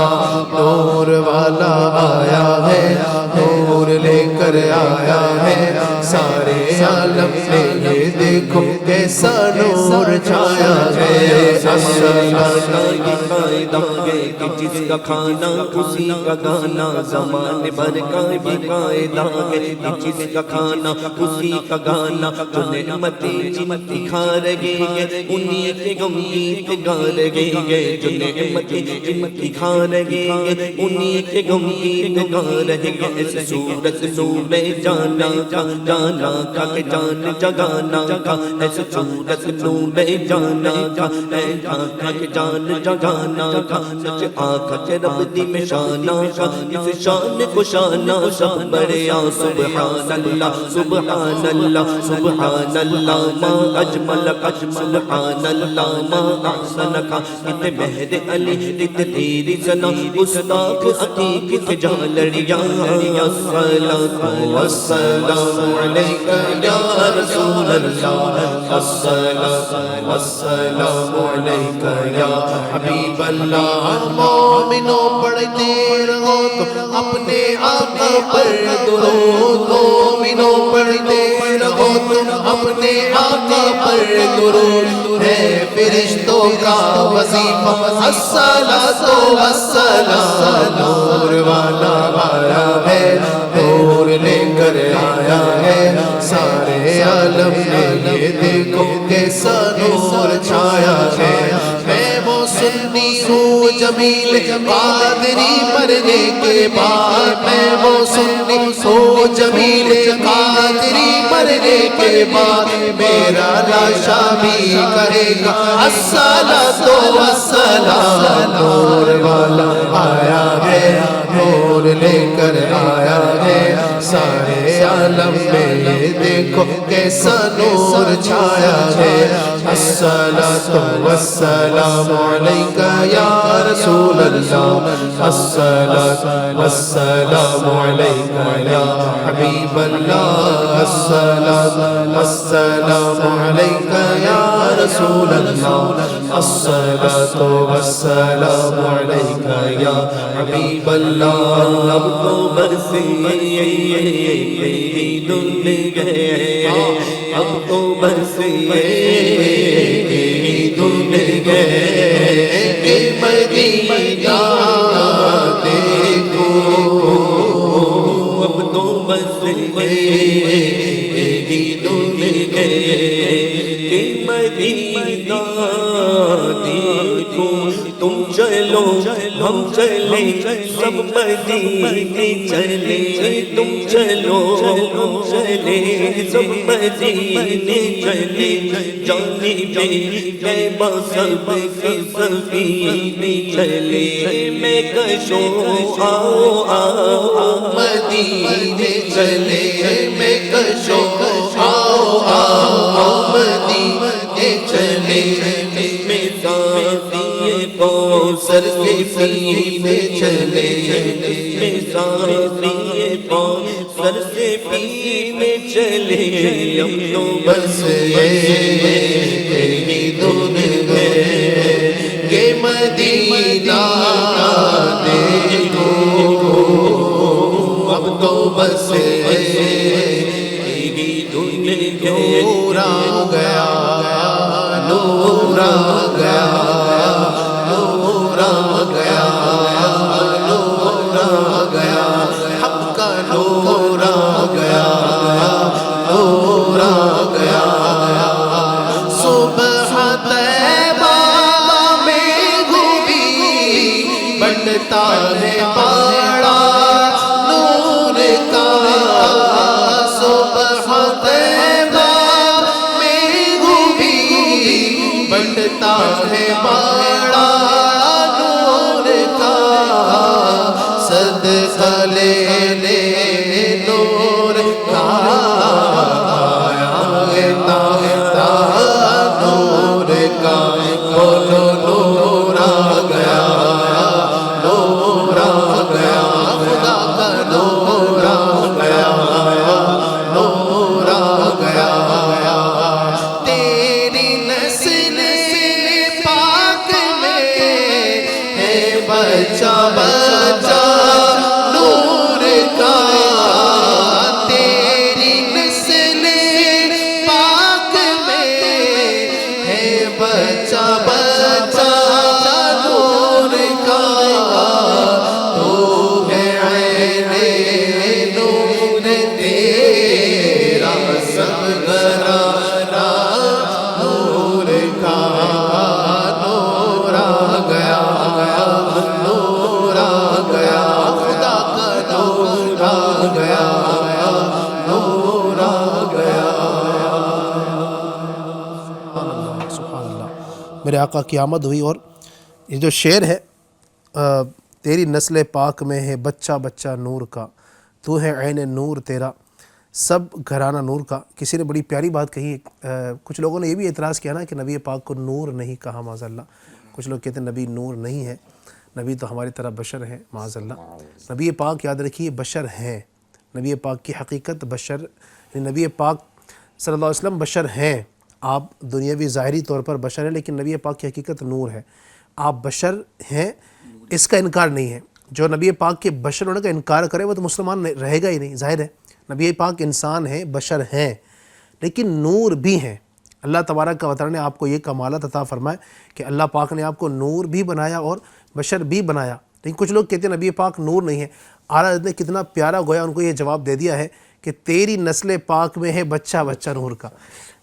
نور والا آیا ہے نور لے کر آیا ہے سارے عالم میں یہ دیکھو کیسا نور چھایا ہے جس کا کھانا اسی کا گانا زمانے بھر کا بھی قاعدہ ہے جس کا کھانا اسی کا گانا جو نعمتیں جنتی کھا رہے ہیں انہی کے غم گیت گا رہے ہیں جو نعمتیں جنتی کھا رہے ہیں انہی کے غم گیت گا رہے ہیں ایسے صورت نور جانا کا جانا کا کہ جان جگانا کا ایسے صورت نور جانا کا کہ جان جگانا کا سچ آنکھ کے رب دی میں شانہ کا اس شان کو شانہ سب بڑے سبحان اللہ سبحان اللہ سبحان اللہ ما اجمل کا سبحان اللہ ما احسن کا ات مہد علی ات تیری زنا گستاخ عقیق کے جالڑیاں الصلاۃ والسلام علیکہ یا رسول اللہ الصلاۃ والسلام علیکہ یا حبیب اللہ مومنوں پڑھتے رہو تو اپنے آقا پر درود مومنوں پڑھتے رہو تو اپنے آقا پر درود ہے فرشتوں کا وظیفہ الصلاۃ والسلام نور والا آیا ہے نور لے کر آیا ہے سارے عالم میں یہ دیکھو کیسا نور چھایا ہے میں وہ سنی ہوں جمیل قادری مرنے کے بعد میں وہ سنی ہوں جمیل قادری مرنے کے بعد میرا لاشا بھی کرے گا الصلاۃ والسلام نور والا آیا ہے نور لے کر آیا ہے سارے عالم میں یہ دیکھو کیسا نور چھایا ہے الصلاۃ والسلام علیکہ یا رسول اللہ الصلاۃ والسلام علیکہ یا حبیب اللہ الصلاۃ والسلام علیکہ یا رسول اللہ الصلاۃ والسلام علیکہ یا حبیب اللہ اب تو برسے دن گئے اب تو برسے دن گئے کہ مدینہ دیکھو اب تو برسے دن گئے کہ مدینہ دیکھو تم چلو ہم چلے سب مدینے چلے تم چلو ہم چلے سب مدینے چلے جانے بے سب کی سفینے چلے میں کشو آؤ آؤ مدینے چلے میں کشو آؤ آؤ مدینے چلے میں ساتھی کو سر کے پینے چلے میں ساتھی کو سر سے پینے چلے ہم تو بس یہی دن گئے کہ مدینہ دیکھو اب تو بس یہی دن گئے نور آ گیا نور آ گیا نور آ گیا نور آ گیا حق کا نور آ گیا نور آ گیا صبح طیبہ میں گھومی بنتا ہے پاڑا نور نور آ گیا. سبحان اللہ. میرے آقا کی آمد ہوئی اور یہ جو شعر ہے تیری نسل پاک میں ہے بچہ بچہ نور کا، تو ہے عین نور تیرا سب گھرانہ نور کا. کسی نے بڑی پیاری بات کہی. کچھ لوگوں نے یہ بھی اعتراض کیا نا کہ نبی پاک کو نور نہیں کہا معاذ اللہ. کچھ لوگ کہتے ہیں نبی نور نہیں ہے، نبی تو ہماری طرح بشر ہے معاذ اللہ. نبی پاک یاد رکھیے بشر ہیں. نبی پاک کی حقیقت بشر، نبی پاک صلی اللہ علیہ وسلم بشر ہیں. آپ دنیاوی ظاہری طور پر بشر ہیں، لیکن نبی پاک کی حقیقت نور ہے. آپ بشر ہیں، اس کا انکار نہیں ہے. جو نبی پاک کے بشر ہونے کا انکار کرے وہ تو مسلمان رہے گا ہی نہیں. ظاہر ہے نبی پاک انسان ہیں، بشر ہیں، لیکن نور بھی ہیں. اللہ تبارک و تعالی نے آپ کو یہ کمالات عطا فرمائے کہ اللہ پاک نے آپ کو نور بھی بنایا اور بشر بھی بنایا. لیکن کچھ لوگ کہتے ہیں نبی پاک نور نہیں ہے. اعلیٰ حضرت نے کتنا پیارا گویا ان کو یہ جواب دے دیا ہے کہ تیری نسل پاک میں ہے بچہ بچہ نور کا.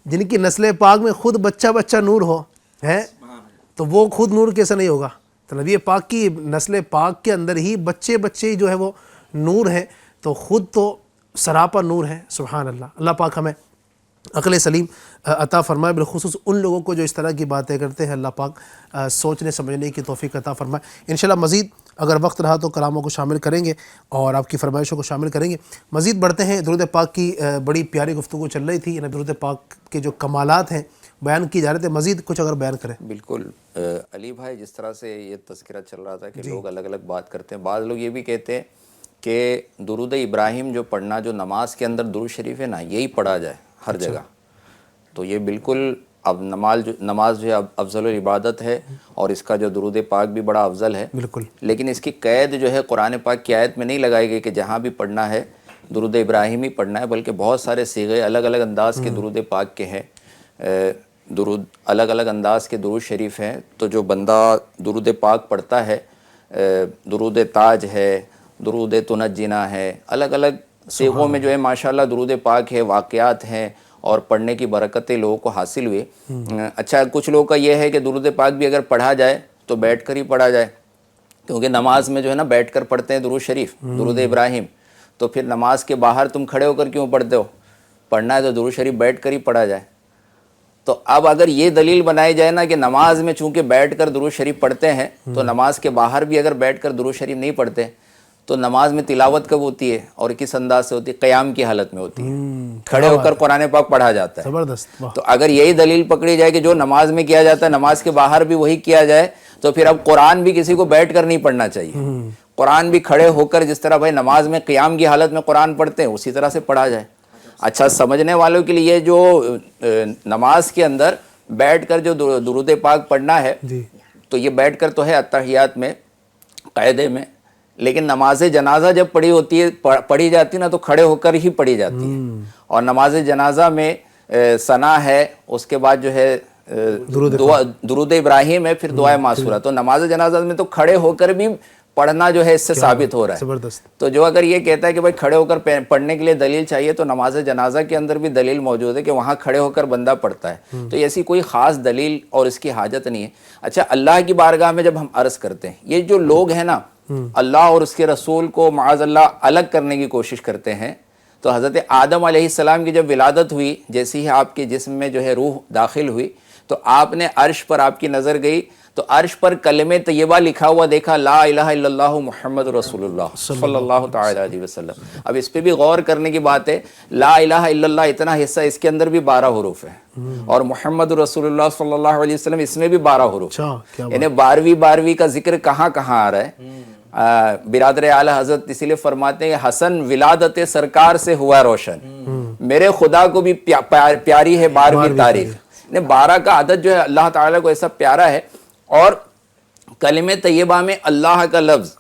جن کی نسل پاک میں خود بچہ بچہ نور ہو ہے تو وہ خود نور کیسے نہیں ہوگا. تو نبی پاک کی نسل پاک کے اندر ہی بچے بچے جو ہے وہ نور ہیں، تو خود تو سراپا نور ہے. سبحان اللہ. اللہ پاک ہمیں عقل سلیم عطا فرمائے، بالخصوص ان لوگوں کو جو اس طرح کی باتیں کرتے ہیں. اللہ پاک سوچنے سمجھنے کی توفیق عطا فرمائے. انشاءاللہ مزید اگر وقت رہا تو کلاموں کو شامل کریں گے اور آپ کی فرمائشوں کو شامل کریں گے. مزید بڑھتے ہیں. درود پاک کی بڑی پیاری گفتگو چل رہی تھی. درود پاک کے جو کمالات ہیں بیان کی جا رہے تھے. مزید کچھ اگر بیان کریں. بالکل علی بھائی، جس طرح سے یہ تذکرہ چل رہا تھا کہ لوگ الگ الگ بات کرتے ہیں. بعض لوگ یہ بھی کہتے ہیں کہ درود ابراہیم جو پڑھنا، جو نماز کے اندر درود شریف ہے نا، یہی پڑھا جائے ہر جگہ. تو یہ بالکل اب نماز جو ہے افضل العبادت ہے، اور اس کا جو درود پاک بھی بڑا افضل ہے. بالکل. لیکن اس کی قید جو ہے قرآن پاک کی آیت میں نہیں لگائی گئی کہ جہاں بھی پڑھنا ہے درود ابراہیم ہی پڑھنا ہے، بلکہ بہت سارے صیغے الگ الگ انداز کے درود پاک کے ہیں. درود الگ الگ انداز کے درود شریف ہیں. تو جو بندہ درود پاک پڑھتا ہے، درود تاج ہے، درود تنجینا ہے، الگ الگ صیغوں میں جو ہے ماشاءاللہ درود پاک ہے، واقعات ہیں اور پڑھنے کی برکتیں لوگوں کو حاصل ہوئے. اچھا، کچھ لوگوں کا یہ ہے کہ درود پاک بھی اگر پڑھا جائے تو بیٹھ کر ہی پڑھا جائے، کیونکہ نماز میں جو ہے نا بیٹھ کر پڑھتے ہیں درود شریف، درود ابراہیم. تو پھر نماز کے باہر تم کھڑے ہو کر کیوں پڑھتے ہو؟ پڑھنا ہے تو درود شریف بیٹھ کر ہی پڑھا جائے. تو اب اگر یہ دلیل بنائی جائے نا کہ نماز میں چونکہ بیٹھ کر درود شریف پڑھتے ہیں تو نماز کے باہر بھی اگر بیٹھ کر درود شریف نہیں پڑھتے تو نماز میں تلاوت کب ہوتی ہے اور کس انداز سے ہوتی ہے؟ قیام کی حالت میں ہوتی ہے. کھڑے ہو کر قرآن پاک پڑھا جاتا ہے. زبردست. تو اگر یہی دلیل پکڑی جائے کہ جو نماز میں کیا جاتا ہے نماز کے باہر بھی وہی کیا جائے، تو پھر اب قرآن بھی کسی کو بیٹھ کر نہیں پڑھنا چاہیے. قرآن بھی کھڑے ہو کر، جس طرح بھائی نماز میں قیام کی حالت میں قرآن پڑھتے ہیں اسی طرح سے پڑھا جائے. اچھا، سمجھنے والوں کے لیے جو نماز کے اندر بیٹھ کر جو درود پاک پڑھنا ہے، تو یہ بیٹھ کر تو ہے اتحیات میں، قاعدے میں، لیکن نماز جنازہ جب پڑھی جاتی نا تو کھڑے ہو کر ہی پڑھی جاتی ہے. اور نماز جنازہ میں ثنا ہے، اس کے بعد جو ہے درود ابراہیم ہے، پھر دعائے معصورہ. تو نماز جنازہ میں تو کھڑے ہو کر بھی پڑھنا جو ہے اس سے ثابت ہو رہا ہے. زبردست. تو جو اگر یہ کہتا ہے کہ بھائی کھڑے ہو کر پڑھنے کے لیے دلیل چاہیے، تو نماز جنازہ کے اندر بھی دلیل موجود ہے کہ وہاں کھڑے ہو کر بندہ پڑھتا ہے. تو ایسی کوئی خاص دلیل اور اس کی حاجت نہیں ہے. اچھا، اللہ کی بارگاہ میں جب ہم عرض کرتے ہیں، یہ جو لوگ ہیں نا اللہ اور اس کے رسول کو معاذ اللہ الگ کرنے کی کوشش کرتے ہیں. تو حضرت آدم علیہ السلام کی جب ولادت ہوئی، جیسے ہی آپ کے جسم میں جو ہے روح داخل ہوئی، تو آپ نے عرش پر آپ کی نظر گئی تو عرش پر کلمہ طیبہ لکھا ہوا دیکھا، لا الہ الا اللہ محمد رسول اللہ صلی اللہ تعالی علیہ وسلم. اب اس پہ بھی غور کرنے کی بات ہے. لا الہ الا اللہ اتنا حصہ، اس کے اندر بھی 12 حروف ہیں، اور محمد رسول اللہ صلی اللہ علیہ وسلم اس میں بھی 12 حروف. یعنی 12ویں کا ذکر کہاں کہاں آ رہا ہے. برادر اعلی حضرت اسی لیے فرماتے ہیں کہ حسن ولادت سرکار سے ہوا روشن، میرے خدا کو بھی پیاری ہے 12ویں تاریخ. 12 کا عدد جو ہے اللہ تعالیٰ کو ایسا پیارا ہے. اور کلمہ طیبہ میں اللہ کا لفظ،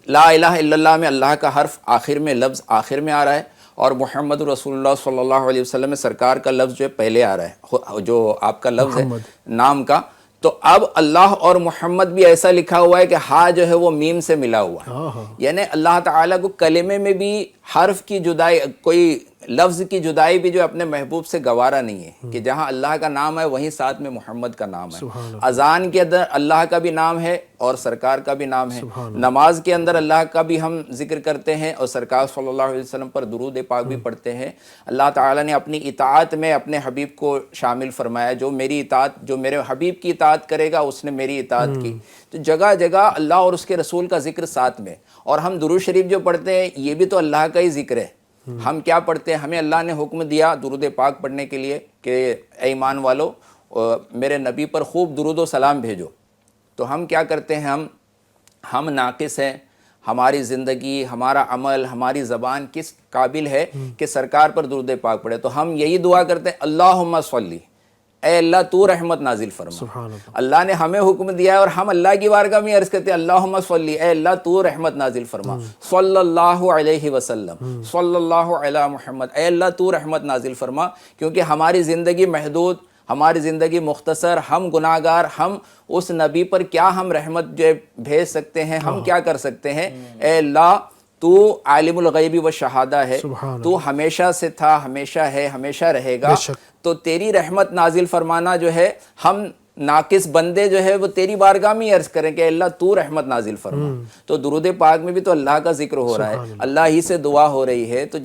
لا الہ الا اللہ میں اللہ کا حرف آخر میں، لفظ آخر میں آ رہا ہے، اور محمد رسول اللہ صلی اللہ علیہ وسلم میں سرکار کا لفظ جو ہے پہلے آ رہا ہے، جو آپ کا لفظ ہے نام کا. تو اب اللہ اور محمد بھی ایسا لکھا ہوا ہے کہ ہاں جو ہے وہ میم سے ملا ہوا ہے. یعنی اللہ تعالیٰ کو کلمے میں بھی حرف کی جدائی، کوئی لفظ کی جدائی بھی جو اپنے محبوب سے گوارا نہیں ہے کہ جہاں اللہ کا نام ہے وہیں ساتھ میں محمد کا نام ہے. اذان کے اندر اللہ کا بھی نام ہے اور سرکار کا بھی نام ہے. نماز کے اندر اللہ کا بھی ہم ذکر کرتے ہیں اور سرکار صلی اللہ علیہ وسلم پر درود پاک بھی پڑھتے ہیں. اللہ تعالیٰ نے اپنی اطاعت میں اپنے حبیب کو شامل فرمایا، جو میری اطاعت، جو میرے حبیب کی اطاعت کرے گا اس نے میری اطاعت کی. تو جگہ جگہ اللہ اور اس کے رسول کا ذکر ساتھ میں. اور ہم درود شریف جو پڑھتے ہیں یہ بھی تو اللہ کا ہی ذکر ہے. ہم کیا پڑھتے ہیں؟ ہمیں اللہ نے حکم دیا درود پاک پڑھنے کے لیے کہ اے ایمان والو میرے نبی پر خوب درود و سلام بھیجو. تو ہم کیا کرتے ہیں؟ ہم ناقص ہیں. ہماری زندگی، ہمارا عمل، ہماری زبان کس قابل ہے کہ سرکار پر درود پاک پڑھے؟ تو ہم یہی دعا کرتے ہیں اللہم صلی، اے اللہ تو رحمت نازل فرما. اللہ نے ہمیں حکم دیا ہے اور ہم اللہ کی بارگاہ میں عرض کرتے ہیں اللہم صلی، اے اللہ تو رحمت نازل فرما. صلی اللہ علیہ وسلم، صلی اللہ علی محمد، اے اللہ تو رحمت نازل فرما. کیونکہ ہماری زندگی محدود، ہماری زندگی مختصر، ہم گناہگار، ہم اس نبی پر کیا ہم رحمت جو بھیج سکتے ہیں؟ ہم کیا کر سکتے ہیں؟ اے اللہ تو عالم الغیب و شہادہ ہے، تو ہمیشہ سے تھا، ہمیشہ ہے، ہمیشہ رہے گا. تو تیری رحمت نازل فرمانا جو ہے، ہم ناقص بندے جو ہے وہ تیری بارگاہ میں عرض کریں کہ اللہ تو رحمت نازل فرما. تو درود پاک میں بھی تو اللہ کا ذکر ہو رہا ہے، اللہ ہی سے دعا ہو رہی ہے. تو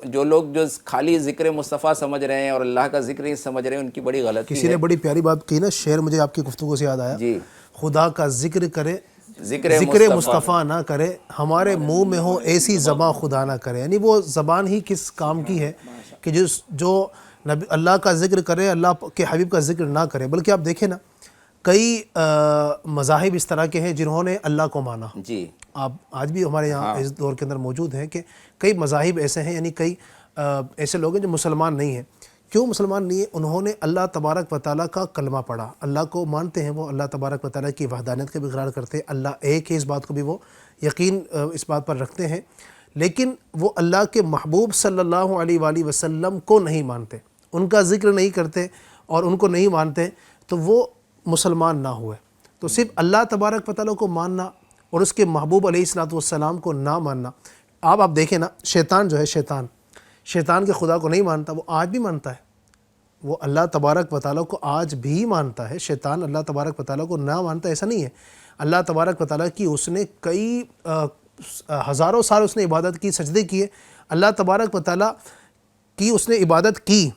جو لوگ جو خالی ذکر مصطفیٰ سمجھ رہے ہیں اور اللہ کا ذکر نہیں سمجھ رہے ہیں، ان کی بڑی غلطی ہے. کسی نے بڑی پیاری بات کی نا، شعر مجھے آپ کی گفتگو سے یاد آیا. جی، خدا کا ذکر کرے ذکر مصطفیٰ نہ کرے، ہمارے منہ میں ہو ایسی زباں خدا نہ کرے. یعنی وہ زبان ہی کس کام کی ہے کہ جو نبی اللہ کا ذکر کرے، اللہ کے حبیب کا ذکر نہ کرے. بلکہ آپ دیکھیں نا، کئی مذاہب اس طرح کے ہیں جنہوں نے اللہ کو مانا. جی، آپ آج بھی ہمارے یہاں اس دور کے اندر موجود ہیں کہ کئی مذاہب ایسے ہیں، یعنی کئی ایسے لوگ ہیں جو مسلمان نہیں ہیں. کیوں مسلمان نہیں ہیں؟ انہوں نے اللہ تبارک و تعالیٰ کا کلمہ پڑھا، اللہ کو مانتے ہیں، وہ اللہ تبارک و تعالیٰ کی وحدانیت کا بھی اقرار کرتے ہیں، اللہ ایک ہے اس بات کو بھی وہ یقین اس بات پر رکھتے ہیں. لیکن وہ اللہ کے محبوب صلی اللہ علیہ وآلہ وسلم کو نہیں مانتے، ان کا ذکر نہیں کرتے اور ان کو نہیں مانتے، تو وہ مسلمان نہ ہوئے. تو صرف اللہ تبارک و تعالیٰ کو ماننا اور اس کے محبوب علیہ الصلوۃ والسلام کو نہ ماننا. آپ دیکھیں نا، شیطان جو ہے، شیطان کے خدا کو نہیں مانتا، وہ آج بھی مانتا ہے. وہ اللہ تبارک و تعالیٰ کو آج بھی مانتا ہے. شیطان اللہ تبارک و تعالیٰ کو نہ مانتا ایسا نہیں ہے. اللہ تبارک و تعالیٰ کی اس نے کئی ہزاروں سال اس نے عبادت کی، سجدے کیے، اللہ تبارک و تعالیٰ کی اس نے عبادت کی.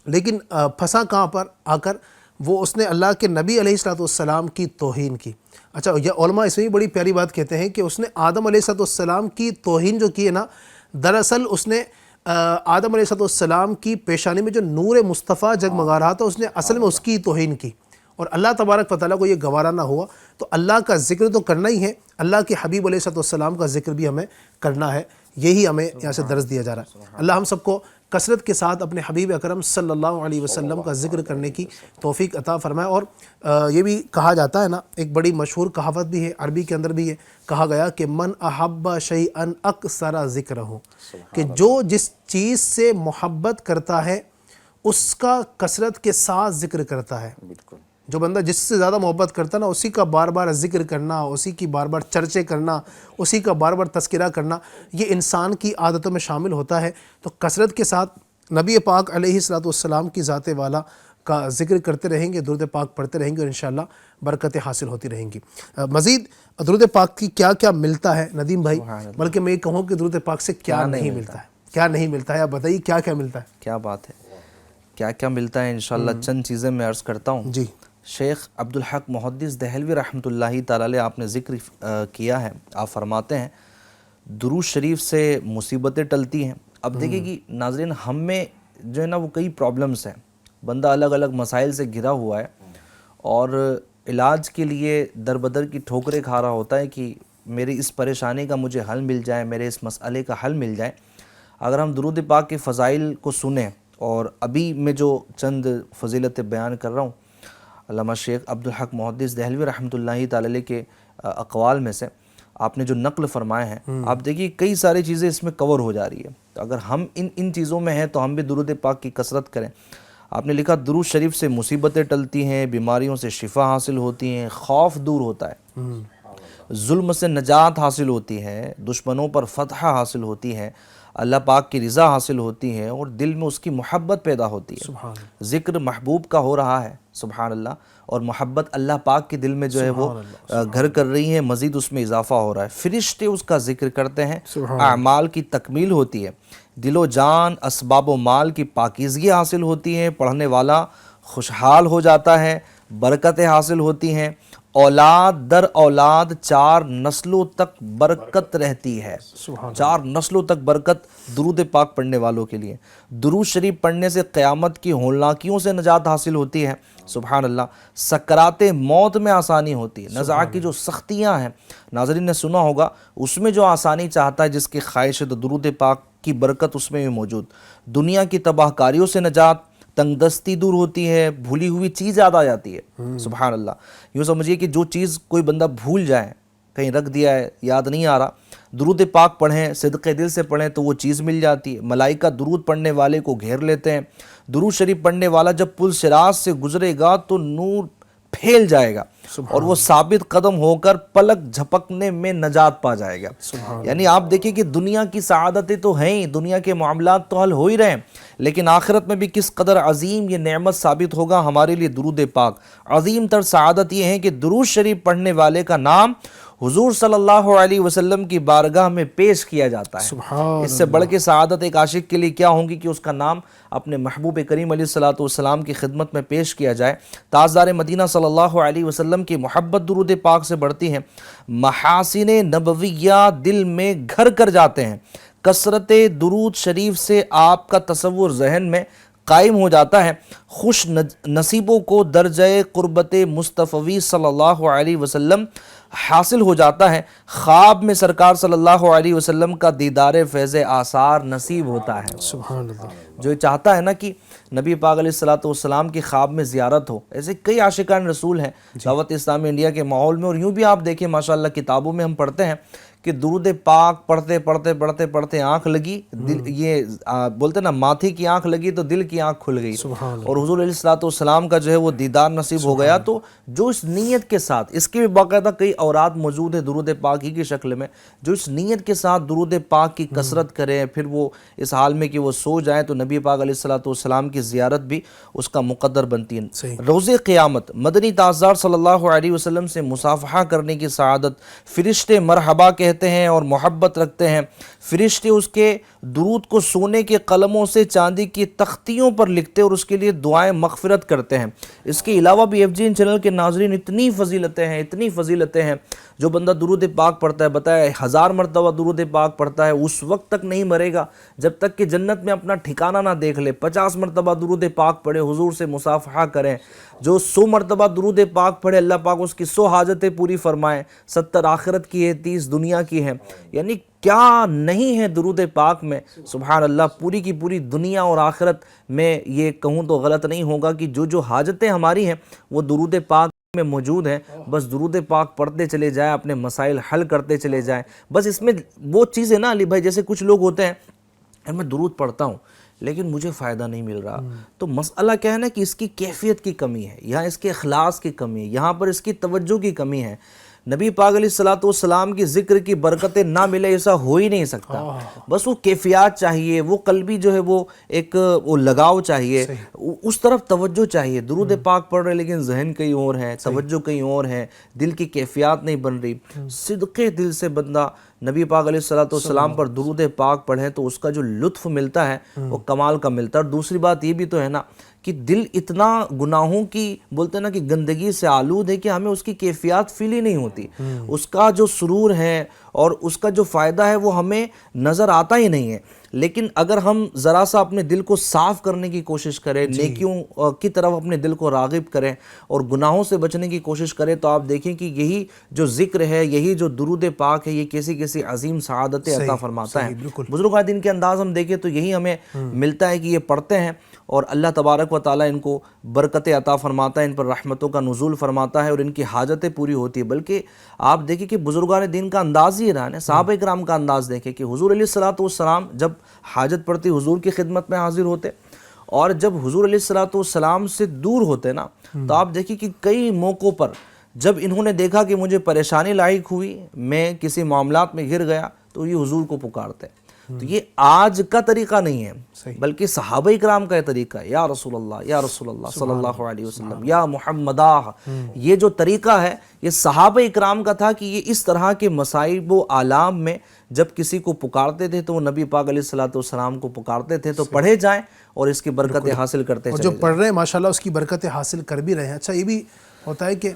لیکن پھنسا کہاں پر آ کر؟ وہ اس نے اللہ کے نبی علیہ الصلوۃ والسلام کی توہین کی. اچھا، یہ علماء اس میں بھی بڑی پیاری بات کہتے ہیں کہ اس نے آدم علیہ الصلوۃ والسلام کی توہین جو کی ہے نا، دراصل اس نے آدم علیہ الصلوۃ والسلام کی پیشانی میں جو نور مصطفیٰ جگمگا رہا تھا، اس نے اصل میں اس کی توہین کی. اور اللہ تبارک و تعالیٰ کو یہ گوارا نہ ہوا. تو اللہ کا ذکر تو کرنا ہی ہے، اللہ کے حبیب علیہ الصلوۃ والسلام کا ذکر بھی ہمیں کرنا ہے. یہی ہمیں یہاں سے درس دیا جا رہا ہے. اللہ ہم سب کو کثرت کے ساتھ اپنے حبیب اکرم صلی اللہ علیہ وسلم کا ذکر کرنے کی توفیق عطا فرمائے. اور یہ بھی کہا جاتا ہے نا، ایک بڑی مشہور کہاوت بھی ہے، عربی کے اندر بھی یہ کہا گیا کہ من احب شیئا اکثر ذکرہ، کہ جو جس چیز سے محبت کرتا ہے اس کا کثرت کے ساتھ ذکر کرتا ہے. بالکل. جو بندہ جس سے زیادہ محبت کرتا ہے نا، اسی کا بار بار ذکر کرنا، اسی کی بار بار چرچے کرنا، اسی کا بار بار تذکرہ کرنا، یہ انسان کی عادتوں میں شامل ہوتا ہے. تو کثرت کے ساتھ نبی پاک علیہ الصلوۃ والسلام کی ذات والا کا ذکر کرتے رہیں گے، درود پاک پڑھتے رہیں گے، اور انشاءاللہ برکتیں حاصل ہوتی رہیں گی. مزید درود پاک کی کیا کیا ملتا ہے ندیم بھائی؟ بلکہ میں یہ کہوں کہ درود پاک سے کیا نہیں ملتا ہے، کیا نہیں ملتا ہے، آپ بتائیے کیا کیا ملتا ہے. کیا بات ہے، کیا کیا ملتا ہے. انشاءاللہ چند چیزیں میں عرض کرتا ہوں. جی. شیخ عبدالحق محدث دہلوی رحمۃ اللہ تعالی علیہ آپ نے ذکر کیا ہے، آپ فرماتے ہیں درود شریف سے مصیبتیں ٹلتی ہیں. اب دیکھیں کہ ناظرین، ہم میں جو ہے نا وہ کئی پرابلمس ہیں، بندہ الگ الگ مسائل سے گھرا ہوا ہے اور علاج کے لیے در بدر کی ٹھوکریں کھا رہا ہوتا ہے کہ میری اس پریشانی کا مجھے حل مل جائے، میرے اس مسئلے کا حل مل جائے. اگر ہم درود پاک کے فضائل کو سنیں، اور ابھی میں جو چند فضیلتیں بیان کر رہا ہوں علامہ شیخ عبدالحق محدث دہلوی رحمۃ اللہ تعالی علیہ کے اقوال میں سے آپ نے جو نقل فرمائے ہیں، آپ دیکھیے کئی ساری چیزیں اس میں کور ہو جا رہی ہے. تو اگر ہم ان چیزوں میں ہیں تو ہم بھی درود پاک کی کثرت کریں. آپ نے لکھا درود شریف سے مصیبتیں ٹلتی ہیں، بیماریوں سے شفا حاصل ہوتی ہیں، خوف دور ہوتا ہے. ظلم سے نجات حاصل ہوتی ہے، دشمنوں پر فتح حاصل ہوتی ہے، اللہ پاک کی رضا حاصل ہوتی ہے، اور دل میں اس کی محبت پیدا ہوتی ہے۔ ذکر محبوب کا ہو رہا ہے، سبحان اللہ، اور محبت اللہ پاک کے دل میں جو ہے وہ گھر کر رہی ہے، مزید اس میں اضافہ ہو رہا ہے، فرشتے اس کا ذکر کرتے ہیں، اعمال کی تکمیل ہوتی ہے، دل و جان اسباب و مال کی پاکیزگی حاصل ہوتی ہے، پڑھنے والا خوشحال ہو جاتا ہے، برکتیں حاصل ہوتی ہیں، اولاد در اولاد 4 نسلوں تک برکت رہتی ہے، 4 نسلوں تک برکت درود پاک پڑھنے والوں کے لیے۔ درود شریف پڑھنے سے قیامت کی ہولناکیوں سے نجات حاصل ہوتی ہے، سبحان اللہ۔ سکرات موت میں آسانی ہوتی ہے، نزع کی جو سختیاں ہیں، ناظرین نے سنا ہوگا، اس میں جو آسانی چاہتا ہے جس کی خواہش ہے، تو درود پاک کی برکت اس میں بھی موجود۔ دنیا کی تباہ کاریوں سے نجات، تنگ دستی دور ہوتی ہے، بھولی ہوئی چیز یاد آ جاتی ہے، سبحان اللہ۔ یوں سمجھیے کہ جو چیز کوئی بندہ بھول جائے، کہیں رکھ دیا ہے، یاد نہیں آ رہا، درود پاک پڑھیں، صدقے دل سے پڑھیں تو وہ چیز مل جاتی ہے۔ ملائکہ درود پڑھنے والے کو گھیر لیتے ہیں۔ درود شریف پڑھنے والا جب پل صراط سے گزرے گا تو نور پھیل جائے گا، اور وہ ثابت قدم ہو کر پلک جھپکنے میں نجات پا جائے گا۔ یعنی آپ دیکھیں کہ دنیا کی سعادتیں تو ہیں ہی، دنیا کے معاملات تو حل ہو ہی رہے ہیں، لیکن آخرت میں بھی کس قدر عظیم یہ نعمت ثابت ہوگا ہمارے لیے درود پاک۔ عظیم تر سعادت یہ ہے کہ درود شریف پڑھنے والے کا نام حضور صلی اللہ علیہ وسلم کی بارگاہ میں پیش کیا جاتا ہے۔ اس سے بڑھ کے سعادت ایک عاشق کے لیے کیا ہوگی کہ اس کا نام اپنے محبوب کریم علیہ الصلوۃ والسلام کی خدمت میں پیش کیا جائے۔ تاجدار مدینہ صلی اللہ علیہ وسلم کی محبت درود پاک سے بڑھتی ہے، محاسن نبویہ دل میں گھر کر جاتے ہیں۔ کثرت درود شریف سے آپ کا تصور ذہن میں قائم ہو جاتا ہے، خوش نصیبوں کو درجہ قربت مصطفی صلی اللہ علیہ وسلم حاصل ہو جاتا ہے، خواب میں سرکار صلی اللہ علیہ وسلم کا دیدار فیض آثار نصیب ہوتا ہے۔ سبحان اللہ۔ جو چاہتا ہے نا کہ نبی پاک علیہ الصلوۃ والسلام کی خواب میں زیارت ہو، ایسے کئی عاشقان رسول ہیں دعوت اسلامی انڈیا کے ماحول میں، اور یوں بھی آپ دیکھیں ماشاءاللہ کتابوں میں ہم پڑھتے ہیں کہ درود پاک پڑھتے آنکھ لگی، دل یہ بولتے نا ماتھے کی آنکھ لگی تو دل کی آنکھ کھل گئی، اور حضور علیہ الصلوۃ والسلام کا جو ہے وہ دیدار نصیب ہو گیا۔ تو جو اس نیت کے ساتھ، اس کے بھی باقاعدہ کئی اوراد موجود ہیں درود پاک ہی کی شکل میں، جو اس نیت کے ساتھ درود پاک کی کثرت کریں، پھر وہ اس حال میں کہ وہ سو جائیں تو نبی پاک علیہ الصلوۃ والسلام کی زیارت بھی اس کا مقدر بنتی ہے۔ روز قیامت مدنی تاجدار صلی اللہ علیہ وسلم سے مصافحہ کرنے کی سعادت، فرشتے مرحبا کہتے ہیں اور محبت رکھتے ہیں، فرشتے اس کے درود کو سونے کے قلموں سے چاندی کی تختیوں پر لکھتے اور اس کے لیے دعائیں مغفرت کرتے ہیں۔ اس کے علاوہ بھی FGN چینل کے ناظرین اتنی فضیلتیں ہیں، جو بندہ درود پاک پڑھتا ہے، بتایا 1000 مرتبہ درود پاک پڑھتا ہے، اس وقت تک نہیں مرے گا جب تک کہ جنت میں اپنا ٹھکانہ نہ دیکھ لے۔ 50 مرتبہ درود پاک پڑھے، حضور سے مصافحہ کریں، جو 100 مرتبہ درود پاک پڑھے اللہ پاک اس کی 100 حاجتیں پوری فرمائیں، 70 آخرت کی ہے، 30 دنیا کی ہے۔ یعنی کیا نہیں ہے درود پاک میں، سبحان اللہ۔ پوری کی پوری دنیا اور آخرت میں یہ کہوں تو غلط نہیں ہوگا کہ جو حاجتیں ہماری ہیں وہ درود پاک میں موجود ہیں، بس درود پاک پڑھتے چلے جائیں، اپنے مسائل حل کرتے چلے جائیں۔ بس اس میں وہ چیز ہے نا علی بھائی، جیسے کچھ لوگ ہوتے ہیں میں درود پڑھتا ہوں لیکن مجھے فائدہ نہیں مل رہا، تو مسئلہ کیا ہے نا کہ اس کی کیفیت کی کمی ہے، یہاں اس کے اخلاص کی کمی ہے، یہاں پر اس کی توجہ کی کمی ہے۔ نبی پاک علیہ الصلوۃ والسلام کی ذکر کی برکتیں نہ ملے ایسا ہو ہی نہیں سکتا، بس وہ کیفیات چاہیے، وہ قلبی جو ہے وہ ایک وہ لگاؤ چاہیے، اس طرف توجہ چاہیے۔ درود پاک پڑھ رہے لیکن ذہن کہیں اور ہے، توجہ کہیں اور ہے، دل کی کیفیات نہیں بن رہی۔ صدقے دل سے بندہ نبی پاک علیہ الصلوۃ والسلام پر درود پاک پڑھے تو اس کا جو لطف ملتا ہے وہ کمال کا ملتا ہے۔ اور دوسری بات یہ بھی تو ہے نا کہ دل اتنا گناہوں کی بولتے ہیں نا کہ گندگی سے آلود ہے کہ ہمیں اس کی کیفیات فیل ہی نہیں ہوتی، اس کا جو سرور ہے اور اس کا جو فائدہ ہے وہ ہمیں نظر آتا ہی نہیں ہے۔ لیکن اگر ہم ذرا سا اپنے دل کو صاف کرنے کی کوشش کریں، نیکیوں کی طرف اپنے دل کو راغب کریں اور گناہوں سے بچنے کی کوشش کریں، تو آپ دیکھیں کہ یہی جو ذکر ہے، یہی جو درود پاک ہے، یہ کیسی کیسی عظیم سعادتیں عطا فرماتا ہے۔ بزرگان دین کے انداز ہم دیکھیں تو یہی ہمیں ملتا ہے کہ یہ پڑھتے ہیں اور اللہ تبارک و تعالیٰ ان کو برکتیں عطا فرماتا ہے، ان پر رحمتوں کا نزول فرماتا ہے اور ان کی حاجتیں پوری ہوتی ہے۔ بلکہ آپ دیکھیں کہ بزرگان دین کا انداز ہی رہا ہے، صحابہ کرام کا انداز دیکھیں کہ حضور علیہ الصلوۃ والسلام جب حاجت پڑتی حضور کی خدمت میں حاضر ہوتے، اور جب حضور علیہ الصلوۃ والسلام سے دور ہوتے نا تو آپ دیکھیں کہ کئی موقعوں پر جب انہوں نے دیکھا کہ مجھے پریشانی لاحق ہوئی، میں کسی معاملات میں گر گیا، تو یہ حضور کو پکارتے ہیں۔ تو یہ آج کا طریقہ نہیں ہے، بلکہ صحابہ اکرام کا یہ طریقہ ہے، یا رسول اللہ، یا رسول اللہ صلی اللہ علیہ وسلم، یا محمدہ۔ یہ جو طریقہ ہے یہ صحابہ اکرام کا تھا کہ یہ اس طرح کے مصائب و آلام میں جب کسی کو پکارتے تھے تو وہ نبی پاک علیہ السلام کو پکارتے تھے تو پڑھے جائیں اور اس کی برکتیں حاصل کرتے اور چلے جو جائیں۔ پڑھ رہے ہیں ماشاءاللہ اس کی برکتیں حاصل کر بھی رہے ہیں۔ اچھا یہ بھی ہوتا ہے کہ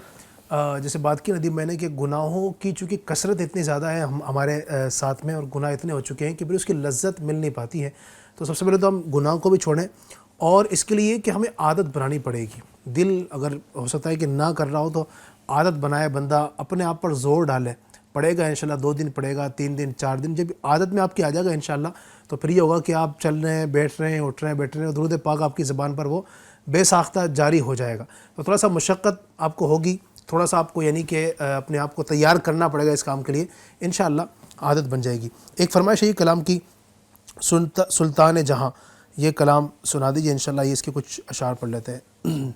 جیسے بات کی ندیم میں نے کہ گناہوں کی چونکہ کثرت اتنی زیادہ ہے ہمارے ساتھ میں، اور گناہ اتنے ہو چکے ہیں کہ پھر اس کی لذت مل نہیں پاتی ہے، تو سب سے پہلے تو ہم گناہوں کو بھی چھوڑیں، اور اس کے لیے کہ ہمیں عادت بنانی پڑے گی۔ دل اگر ہو سکتا ہے کہ نہ کر رہا ہو تو عادت بنائے، بندہ اپنے آپ پر زور ڈالے، پڑھے گا انشاءاللہ 2 دن پڑھے گا، 3 دن 4 دن، جب عادت میں آپ کی آ جائے گا انشاءاللہ تو پھر یہ ہوگا کہ آپ چل رہے ہیں، بیٹھ رہے ہیں، اٹھ رہے ہیں، بیٹھ رہے ہیں، درود پاک آپ کی زبان پر وہ بے ساختہ جاری ہو جائے گا۔ تو تھوڑا سا مشقت آپ کو ہوگی، تھوڑا سا آپ کو یعنی کہ اپنے آپ کو تیار کرنا پڑے گا اس کام کے لیے، انشاءاللہ عادت بن جائے گی۔ ایک فرمائش ہے یہ کلام کی، سلطان جہاں، یہ کلام سنا دیجیے انشاءاللہ، یہ اس کے کچھ اشعار پڑھ لیتے ہیں۔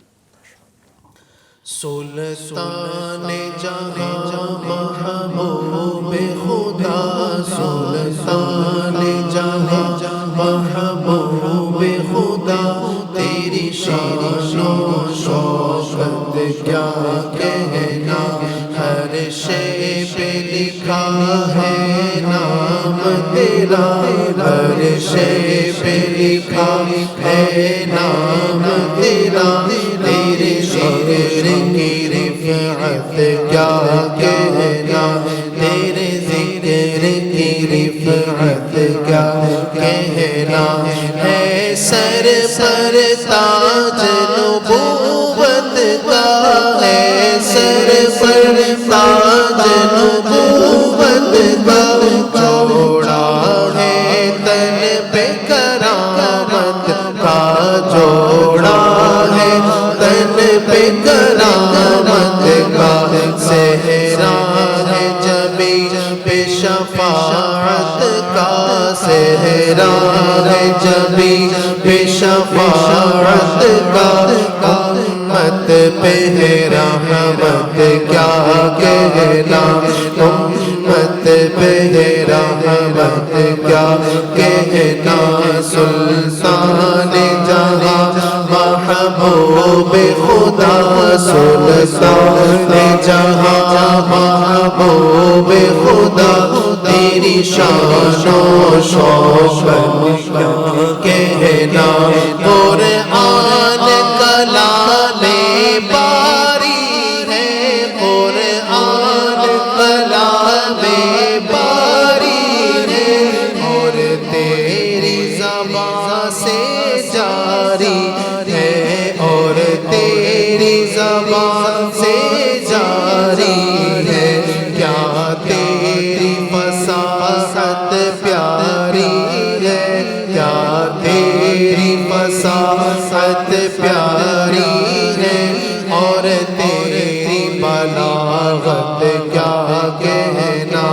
سلطان جہاں محبوب خدا، سلطان جہاں محبوب خدا، تیری شان و شوکت کیا کہنا، ہر شے پہ لکھا ہے نام تیرا، ہر شے پہ لکھا ہے نام تیرا، تیرے ذکر کی رفعت کیا کہنا، تیرے ذکر کی رفعت کیا کہنا، ہے سر پر تاج نبوت کا، ہے سر پر تاج نبوت کا، جوڑا ہے تن پہ کرامت کا، جوڑا ہے تن پہ کرامت کا، صحرا ہے جبی پہ شفاعت کا، صحرا ہے جبی پہ شفاعت کا، امت پہ رحمت کیا کہنا، امت پہ رحمت کیا کہنا، سلطان جہاں محبوب خدا، سلطان جہاں محبوب خدا، تیری شان و شوکت کیا کہنا، قرآن کلام باری ہے، قرآن کلام باری ہے، اور تیری زبان سے جاری ہے، اور تیری زبان سے جاری ہے، کیا تیری فصاحت پیاری ہے، کیا تیری فصاحت پیاری ہے، اور تیری بلاغت کیا کہنا،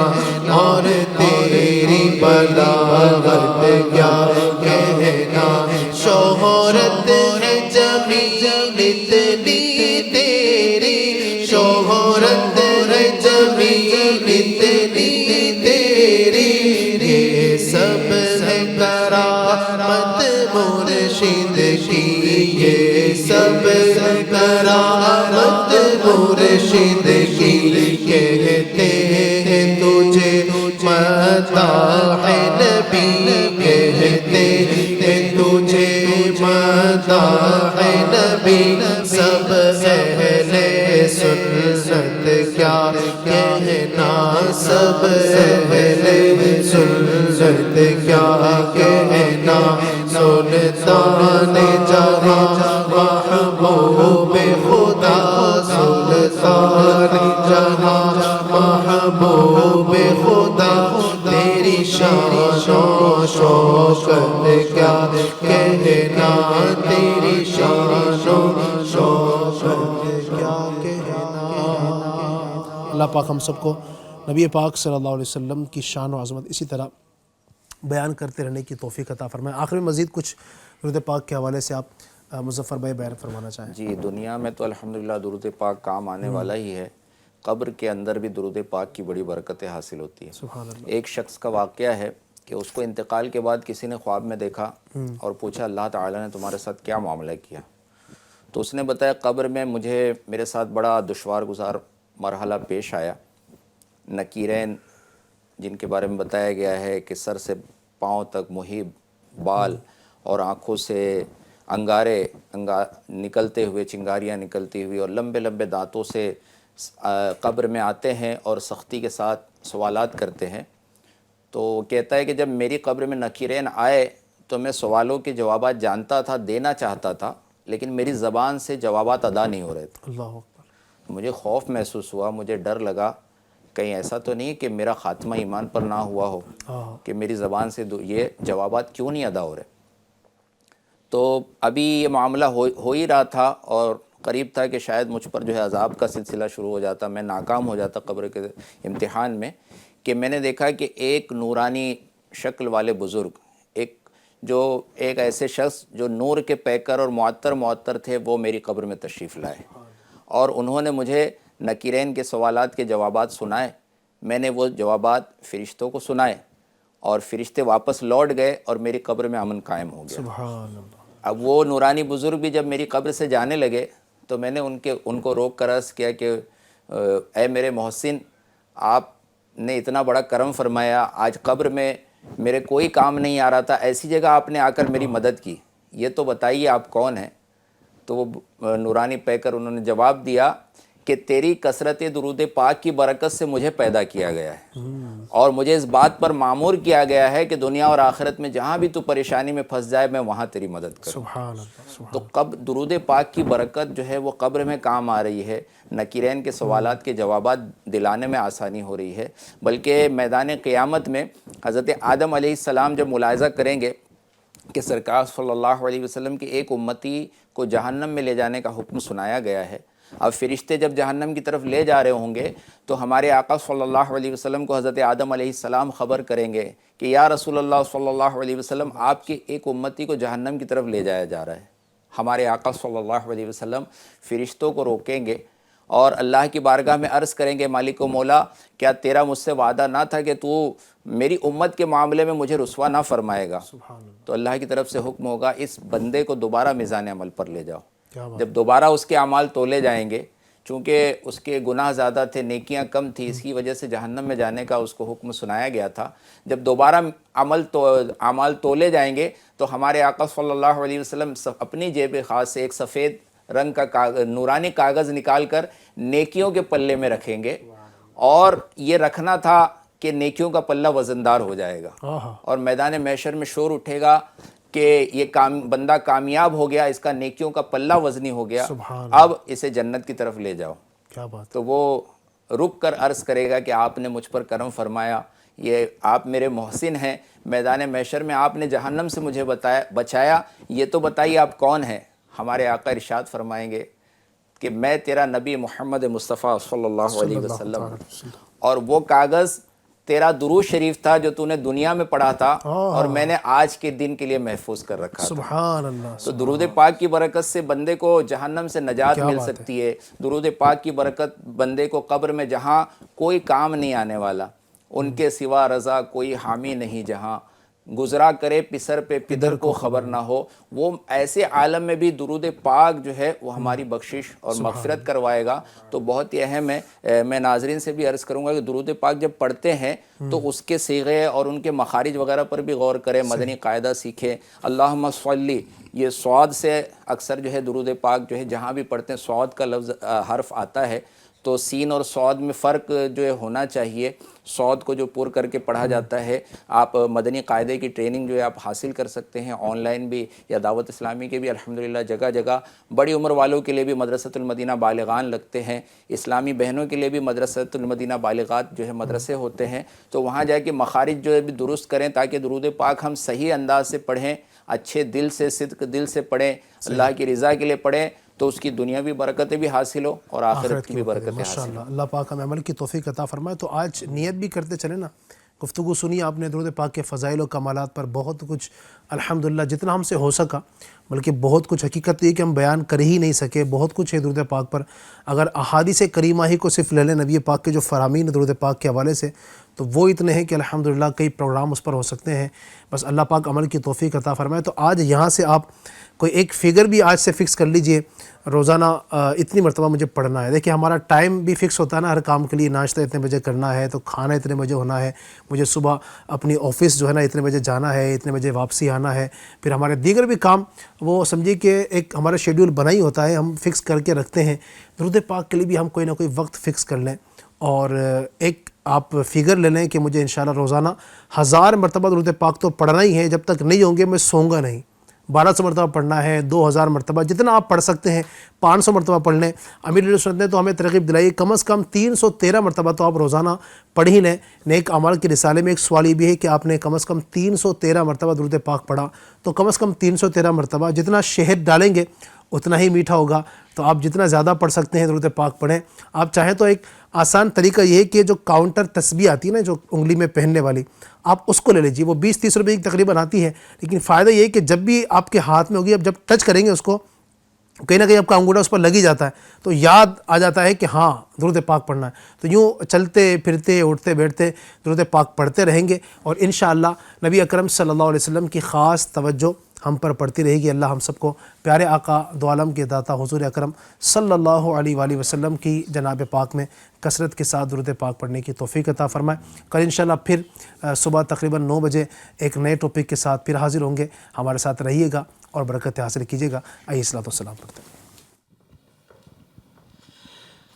اور تیری بلاغت کیا کہنا، شہرت ہے جمیل اتنی تیری، شہرت ہے جمیل اتنی تیری، یہ سب ہے کرامت مرشد کی، یہ سب ہے کرامت مرشد کی، کہتے ہیں تجھے مداح نبی، کہتے ہیں تجھے مداح نبی، سب اہل سنت کیا کہنا، سب اہل سنت کیا کہنا، سلطان جہاں محبوب خدا، سلطان جہاں محبوب خدا، تیری شان و شوکت کیا کہنا، تیری شان و شوکت کیا کہنا۔ اللہ پاک ہم سب کو نبی پاک صلی اللہ علیہ وسلم کی شان و عظمت اسی طرح بیان کرتے رہنے کی توفیق عطا فرمائے۔ آخر میں مزید کچھ درود پاک کے حوالے سے آپ مظفر بھائی بیان فرمانا چاہیں؟ جی، دنیا میں تو الحمدللہ درود پاک کام آنے والا ہی ہے، قبر کے اندر بھی درود پاک کی بڑی برکتیں حاصل ہوتی ہیں۔ سبحان اللہ۔ ایک شخص کا واقعہ ہے کہ اس کو انتقال کے بعد کسی نے خواب میں دیکھا اور پوچھا اللہ تعالیٰ نے تمہارے ساتھ کیا معاملہ کیا؟ تو اس نے بتایا قبر میں مجھے میرے ساتھ بڑا دشوار گزار مرحلہ پیش آیا۔ نکیرین جن کے بارے میں بتایا گیا ہے کہ سر سے پاؤں تک محیط بال اور آنکھوں سے انگارے نکلتے ہوئے، چنگاریاں نکلتی ہوئی اور لمبے لمبے دانتوں سے قبر میں آتے ہیں اور سختی کے ساتھ سوالات کرتے ہیں۔ تو وہ کہتا ہے کہ جب میری قبر میں نکیرین آئے تو میں سوالوں کے جوابات جانتا تھا، دینا چاہتا تھا، لیکن میری زبان سے جوابات ادا نہیں ہو رہے تھے۔ اللہ اکبر۔ مجھے خوف محسوس ہوا، مجھے ڈر لگا کہیں ایسا تو نہیں کہ میرا خاتمہ ایمان پر نہ ہوا ہو کہ میری زبان سے یہ جوابات کیوں نہیں ادا ہو رہے۔ تو ابھی یہ معاملہ ہو ہی رہا تھا اور قریب تھا کہ شاید مجھ پر جو ہے عذاب کا سلسلہ شروع ہو جاتا، میں ناکام ہو جاتا قبر کے امتحان میں، کہ میں نے دیکھا کہ ایک نورانی شکل والے بزرگ، ایک ایسے شخص جو نور کے پیکر اور معطر تھے، وہ میری قبر میں تشریف لائے اور انہوں نے مجھے نکیرین کے سوالات کے جوابات سنائے۔ میں نے وہ جوابات فرشتوں کو سنائے اور فرشتے واپس لوٹ گئے اور میری قبر میں امن قائم ہو گیا۔ سبحان اللہ۔ اب وہ نورانی بزرگ بھی جب میری قبر سے جانے لگے تو میں نے ان کو روک کر عرض کیا کہ اے میرے محسن، آپ نے اتنا بڑا کرم فرمایا، آج قبر میں میرے کوئی کام نہیں آ رہا تھا، ایسی جگہ آپ نے آ کر میری مدد کی، یہ تو بتائیے آپ کون ہیں؟ تو وہ نورانی پیکر انہوں نے جواب دیا کہ تیری کثرت درود پاک کی برکت سے مجھے پیدا کیا گیا ہے اور مجھے اس بات پر معمور کیا گیا ہے کہ دنیا اور آخرت میں جہاں بھی تو پریشانی میں پھنس جائے میں وہاں تیری مدد کروں۔ سبحان اللہ۔ تو درود پاک کی برکت جو ہے وہ قبر میں کام آ رہی ہے، نکیرین کے سوالات کے جوابات دلانے میں آسانی ہو رہی ہے، بلکہ میدان قیامت میں حضرت آدم علیہ السلام جب ملاحظہ کریں گے کہ سرکار صلی اللہ علیہ وسلم کی ایک امتی کو جہنم میں لے جانے کا حکم سنایا گیا ہے، اب فرشتے جب جہنم کی طرف لے جا رہے ہوں گے تو ہمارے آقا صلی اللہ علیہ وسلم کو حضرت آدم علیہ السلام خبر کریں گے کہ یا رسول اللہ صلی اللہ علیہ وسلم، آپ کی ایک امتی کو جہنم کی طرف لے جایا جا رہا ہے۔ ہمارے آقا صلی اللہ علیہ وسلم فرشتوں کو روکیں گے اور اللہ کی بارگاہ میں عرض کریں گے مالک و مولا، کیا تیرا مجھ سے وعدہ نہ تھا کہ تو میری امت کے معاملے میں مجھے رسوا نہ فرمائے گا؟ تو اللہ کی طرف سے حکم ہوگا اس بندے کو دوبارہ میزان عمل پر لے جاؤ۔ جب دوبارہ اس کے اعمال تولے جائیں گے، چونکہ اس کے گناہ زیادہ تھے، نیکیاں کم تھی، اس کی وجہ سے جہنم میں جانے کا اس کو حکم سنایا گیا تھا، جب دوبارہ اعمال تولے جائیں گے تو ہمارے آقا صلی اللہ علیہ وسلم اپنی جیب خاص سے ایک سفید رنگ کا نورانی کاغذ نکال کر نیکیوں کے پلے میں رکھیں گے، اور یہ رکھنا تھا کہ نیکیوں کا پلہ وزندار ہو جائے گا اور میدان محشر میں شور اٹھے گا کہ یہ بندہ کامیاب ہو گیا، اس کا نیکیوں کا پلہ وزنی ہو گیا، اب اسے جنت کی طرف لے جاؤ۔ کیا بات۔ تو وہ رک کر عرض کرے گا کہ آپ نے مجھ پر کرم فرمایا، یہ آپ میرے محسن ہیں، میدان محشر میں آپ نے جہنم سے مجھے بچایا، یہ تو بتائیے آپ کون ہیں؟ ہمارے آقا ارشاد فرمائیں گے کہ میں تیرا نبی محمد مصطفیٰ صلی اللہ علیہ وسلم، اور وہ کاغذ تیرا درود شریف تھا جو تو نے دنیا میں پڑھا تھا اور میں نے آج کے دن کے لیے محفوظ کر رکھا تھا۔ سبحان اللہ۔ تو درود پاک کی برکت سے بندے کو جہنم سے نجات مل سکتی ہے، درود پاک کی برکت بندے کو قبر میں جہاں کوئی کام نہیں آنے والا، ان کے سوا رضا کوئی حامی نہیں، جہاں گزرا کرے پسر پہ پدر کو خبر نہ ہو، وہ ایسے عالم میں بھی درود پاک جو ہے وہ ہماری بخشش اور مغفرت کروائے گا۔ تو بہت ہی اہم ہے، میں ناظرین سے بھی عرض کروں گا کہ درود پاک جب پڑھتے ہیں تو اس کے صیغے اور ان کے مخارج وغیرہ پر بھی غور کریں، مدنی قاعدہ سیکھیں۔ اللہم صلی، یہ صاد سے اکثر جو ہے درود پاک جو ہے جہاں بھی پڑھتے ہیں صاد کا لفظ حرف آتا ہے، تو سین اور صاد میں فرق جو ہے ہونا چاہیے، صاد کو جو پر کر کے پڑھا جاتا ہے۔ آپ مدنی قاعدے کی ٹریننگ جو ہے آپ حاصل کر سکتے ہیں آن لائن بھی، یا دعوت اسلامی کے بھی الحمدللہ جگہ جگہ بڑی عمر والوں کے لیے بھی مدرسۃ المدینہ بالغان لگتے ہیں، اسلامی بہنوں کے لیے بھی مدرسۃ المدینہ بالغات جو ہے مدرسے ہوتے ہیں، تو وہاں جا کے مخارج جو ہے بھی درست کریں تاکہ درود پاک ہم صحیح انداز سے پڑھیں، اچھے دل سے، صدق دل سے پڑھیں، اللہ کی رضا کے لیے پڑھیں، تو اس کی دنیاوی برکتیں بھی حاصل ہو اور آخرت کی بھی برکتیں حاصل ہو۔ ماشاءاللہ، اللہ پاک ہمیں عمل کی توفیق عطا فرمائے۔ تو آج نیت بھی کرتے چلیں نا، گفتگو سنی آپ نے درود پاک کے فضائل و کمالات پر، بہت کچھ الحمدللہ جتنا ہم سے ہو سکا، بلکہ بہت کچھ حقیقت یہ کہ ہم بیان کر ہی نہیں سکے، بہت کچھ ہے درود پاک پر۔ اگر احادیث کریمہ ہی کو صرف لے لیں نبی پاک کے جو فرامین درود پاک کے حوالے سے، تو وہ اتنے ہیں کہ الحمدللہ کئی پروگرام اس پر ہو سکتے ہیں۔ بس اللہ پاک عمل کی توفیق عطا فرمائے۔ تو آج یہاں سے آپ کوئی ایک فگر بھی آج سے فکس کر لیجئے، روزانہ اتنی مرتبہ مجھے پڑھنا ہے۔ دیکھیں ہمارا ٹائم بھی فکس ہوتا ہے نا ہر کام کے لیے، ناشتہ اتنے بجے کرنا ہے تو کھانا اتنے بجے ہونا ہے، مجھے صبح اپنی آفس جو ہے نا اتنے بجے جانا ہے، اتنے بجے واپسی آنا ہے، پھر ہمارے دیگر بھی کام، وہ سمجھیے کہ ایک ہمارا شیڈیول بنا ہی ہوتا ہے، ہم فکس کر کے رکھتے ہیں۔ درود پاک کے لیے بھی ہم کوئی نہ کوئی وقت فکس کر لیں، اور ایک آپ فگر لے لیں کہ مجھے انشاءاللہ روزانہ 1000 مرتبہ درود پاک تو پڑھنا ہی ہے، جب تک نہیں ہوں گے میں سوں گا نہیں۔ 1200 مرتبہ پڑھنا ہے، 2000 مرتبہ، جتنا آپ پڑھ سکتے ہیں، 500 مرتبہ پڑھ لیں۔ امیر علیہ سنت نے تو ہمیں ترغیب دلائی کم از کم 313 مرتبہ تو آپ روزانہ پڑھ ہی لیں۔ نیک اعمال کے رسالے میں ایک سوال یہ بھی ہے کہ آپ نے کم از کم 313 مرتبہ درود پاک پڑھا، تو کم از کم 313 مرتبہ، جتنا شہد ڈالیں گے اتنا ہی میٹھا ہوگا، تو آپ جتنا زیادہ پڑھ سکتے ہیں درود پاک پڑھیں۔ آپ چاہیں تو ایک آسان طریقہ یہ ہے کہ جو کاؤنٹر تسبیح آتی ہے نا جو انگلی میں پہننے والی، آپ اس کو لے لیجیے، وہ 20-30 روپے کی تقریباً آتی ہے، لیکن فائدہ یہ ہے کہ جب بھی آپ کے ہاتھ میں ہوگی، اب جب ٹچ کریں گے اس کو، کہیں نہ کہیں آپ کا انگوٹھا اس پر لگ ہی جاتا ہے، تو یاد آ جاتا ہے کہ ہاں درود پاک پڑھنا ہے۔ تو یوں چلتے پھرتے اٹھتے بیٹھتے درود پاک پڑھتے رہیں گے، اور انشاءاللہ نبی اکرم صلی اللہ علیہ وسلم کی خاص توجہ ہم پر پڑتی رہے گی۔ اللہ ہم سب کو پیارے آقا دو عالم کے داتا حضور اکرم صلی اللہ علیہ وآلہ وسلم کی جناب پاک میں کثرت کے ساتھ درود پاک پڑھنے کی توفیق عطا فرمائے۔ کل انشاءاللہ پھر صبح تقریباً 9 بجے ایک نئے ٹاپک کے ساتھ پھر حاضر ہوں گے، ہمارے ساتھ رہیے گا اور برکت حاصل کیجیے گا۔ آئیے الصلوۃ والسلام پڑھتے ہیں۔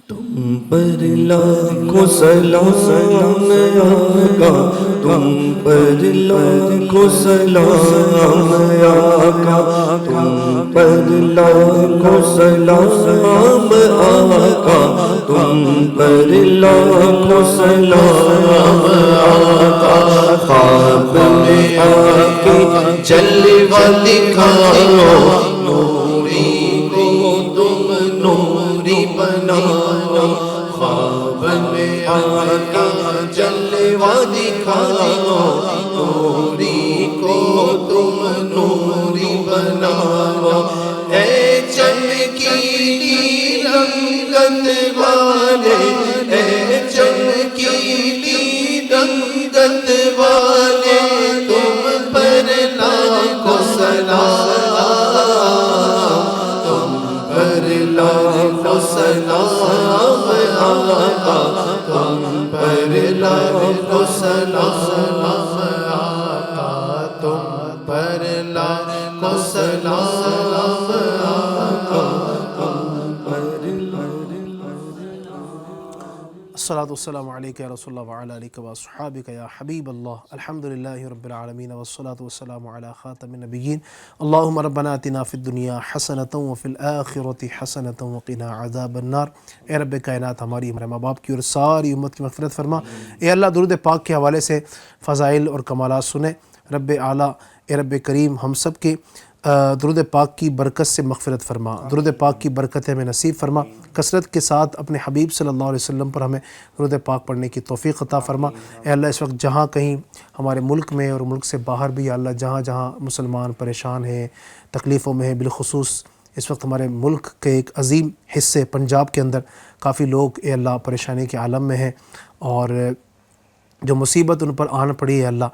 تم پر لاکھوں سلام آقا، تم پر لاکھوں سلام آقا، تم پر لاکھوں سلام آقا، تم پر لاکھوں سلام آقا۔ خواب میں آ کے جلوہ دکھاؤ، نوری کو تم نوری بناؤ، خواب میں آ کے جلوہ دکھاؤ، نوری کو تم نوری بناؤ۔ اے چمکیلی رنگت والے، اے چمکیلی رنگت والے، تم پر لاکھوں سلام، تم پر لاکھوں سلام آقا، تم پر لاکھوں سلام آقا، تم پر لاکھوں سلام آقا، تم پر الصلاۃ والسلام علیک یا رسول اللہ وعلی آلک واصحابک یا حبیب اللہ۔ الحمدللہ رب العالمین والصلاۃ والسلام علی خاتم النبیین۔ اللہم ربنا آتنا فی الدنیا حسنۃ وفی الآخرۃ حسنۃ وقنا عذاب النار۔ اے رب کائنات، ہماری ہمارے ماں باپ کی اور ساری امت کی مغفرت فرما۔ اے اللہ درود پاک کے حوالے سے فضائل اور کمالات سنیں رب اعلیٰ۔ اے رب کریم ہم سب کے درود پاک کی برکت سے مغفرت فرما، درود پاک کی برکت ہمیں نصیب فرما، کثرت کے ساتھ اپنے حبیب صلی اللہ علیہ وسلم پر ہمیں درود پاک پڑھنے کی توفیق عطا فرما۔ اے اللہ اس وقت جہاں کہیں ہمارے ملک میں اور ملک سے باہر بھی، یا اللہ جہاں جہاں مسلمان پریشان ہیں، تکلیفوں میں ہیں، بالخصوص اس وقت ہمارے ملک کے ایک عظیم حصے پنجاب کے اندر کافی لوگ اے اللہ پریشانی کے عالم میں ہیں، اور جو مصیبت ان پر آن پڑی ہے اللہ،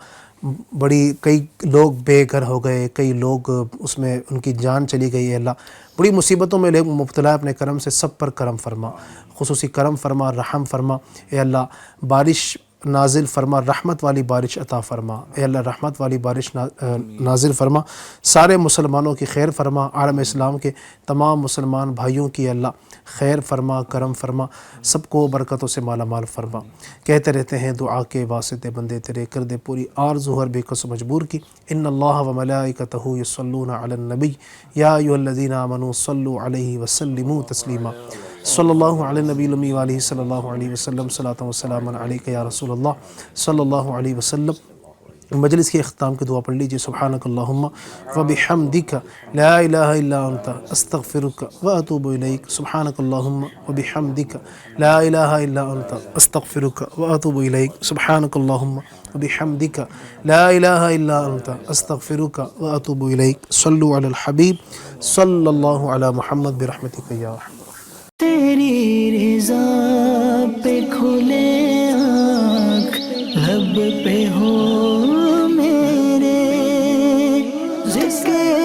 بڑی کئی لوگ بے گھر ہو گئے، کئی لوگ اس میں ان کی جان چلی گئی ہے اللہ، بڑی مصیبتوں میں لوگ مبتلا ہے، اپنے کرم سے سب پر کرم فرما، خصوصی کرم فرما، رحم فرما۔ اے اللہ بارش نازل فرما، رحمت والی بارش عطا فرما، اے اللہ رحمت والی بارش نازل فرما، سارے مسلمانوں کی خیر فرما، عالم اسلام کے تمام مسلمان بھائیوں کی اللہ خیر فرما، کرم فرما، سب کو برکتوں سے مالا مال فرما۔ کہتے رہتے ہیں دعا کے واسطے بندے تیرے، کر دے پوری آرزو ہر بے کس مجبور کی۔ ان اللہ و ملائکتہ یصلون علی النبی یا ایھا الذین آمنوا صلوا علیہ وسلموا تسلیما۔ صلی اللہ علی النبی الامی وآلہ صلی اللہ علیہ وسلم، صلاۃ و سلام علیک یا رسول اللہ صلی اللہ علیہ وسلم۔ مجلس کے اختتام کی دعا پڑھ لیجئے. سبحانک اللہم وبحمدک لا الہ الا انت استغفرک واتوب الیک. سبحانک اللہم وبحمدک لا الہ الا انت استغفرک واتوب الیک. سبحانک اللہم وبحمدک لا الہ الا انت استغفرک واتوب الیک. صلوا علی الحبیب صلی اللہ علی محمد برحمتک یا رحمت. تیری رضا پہ کھلے آنکھ لب پہ ہو میرے ذکر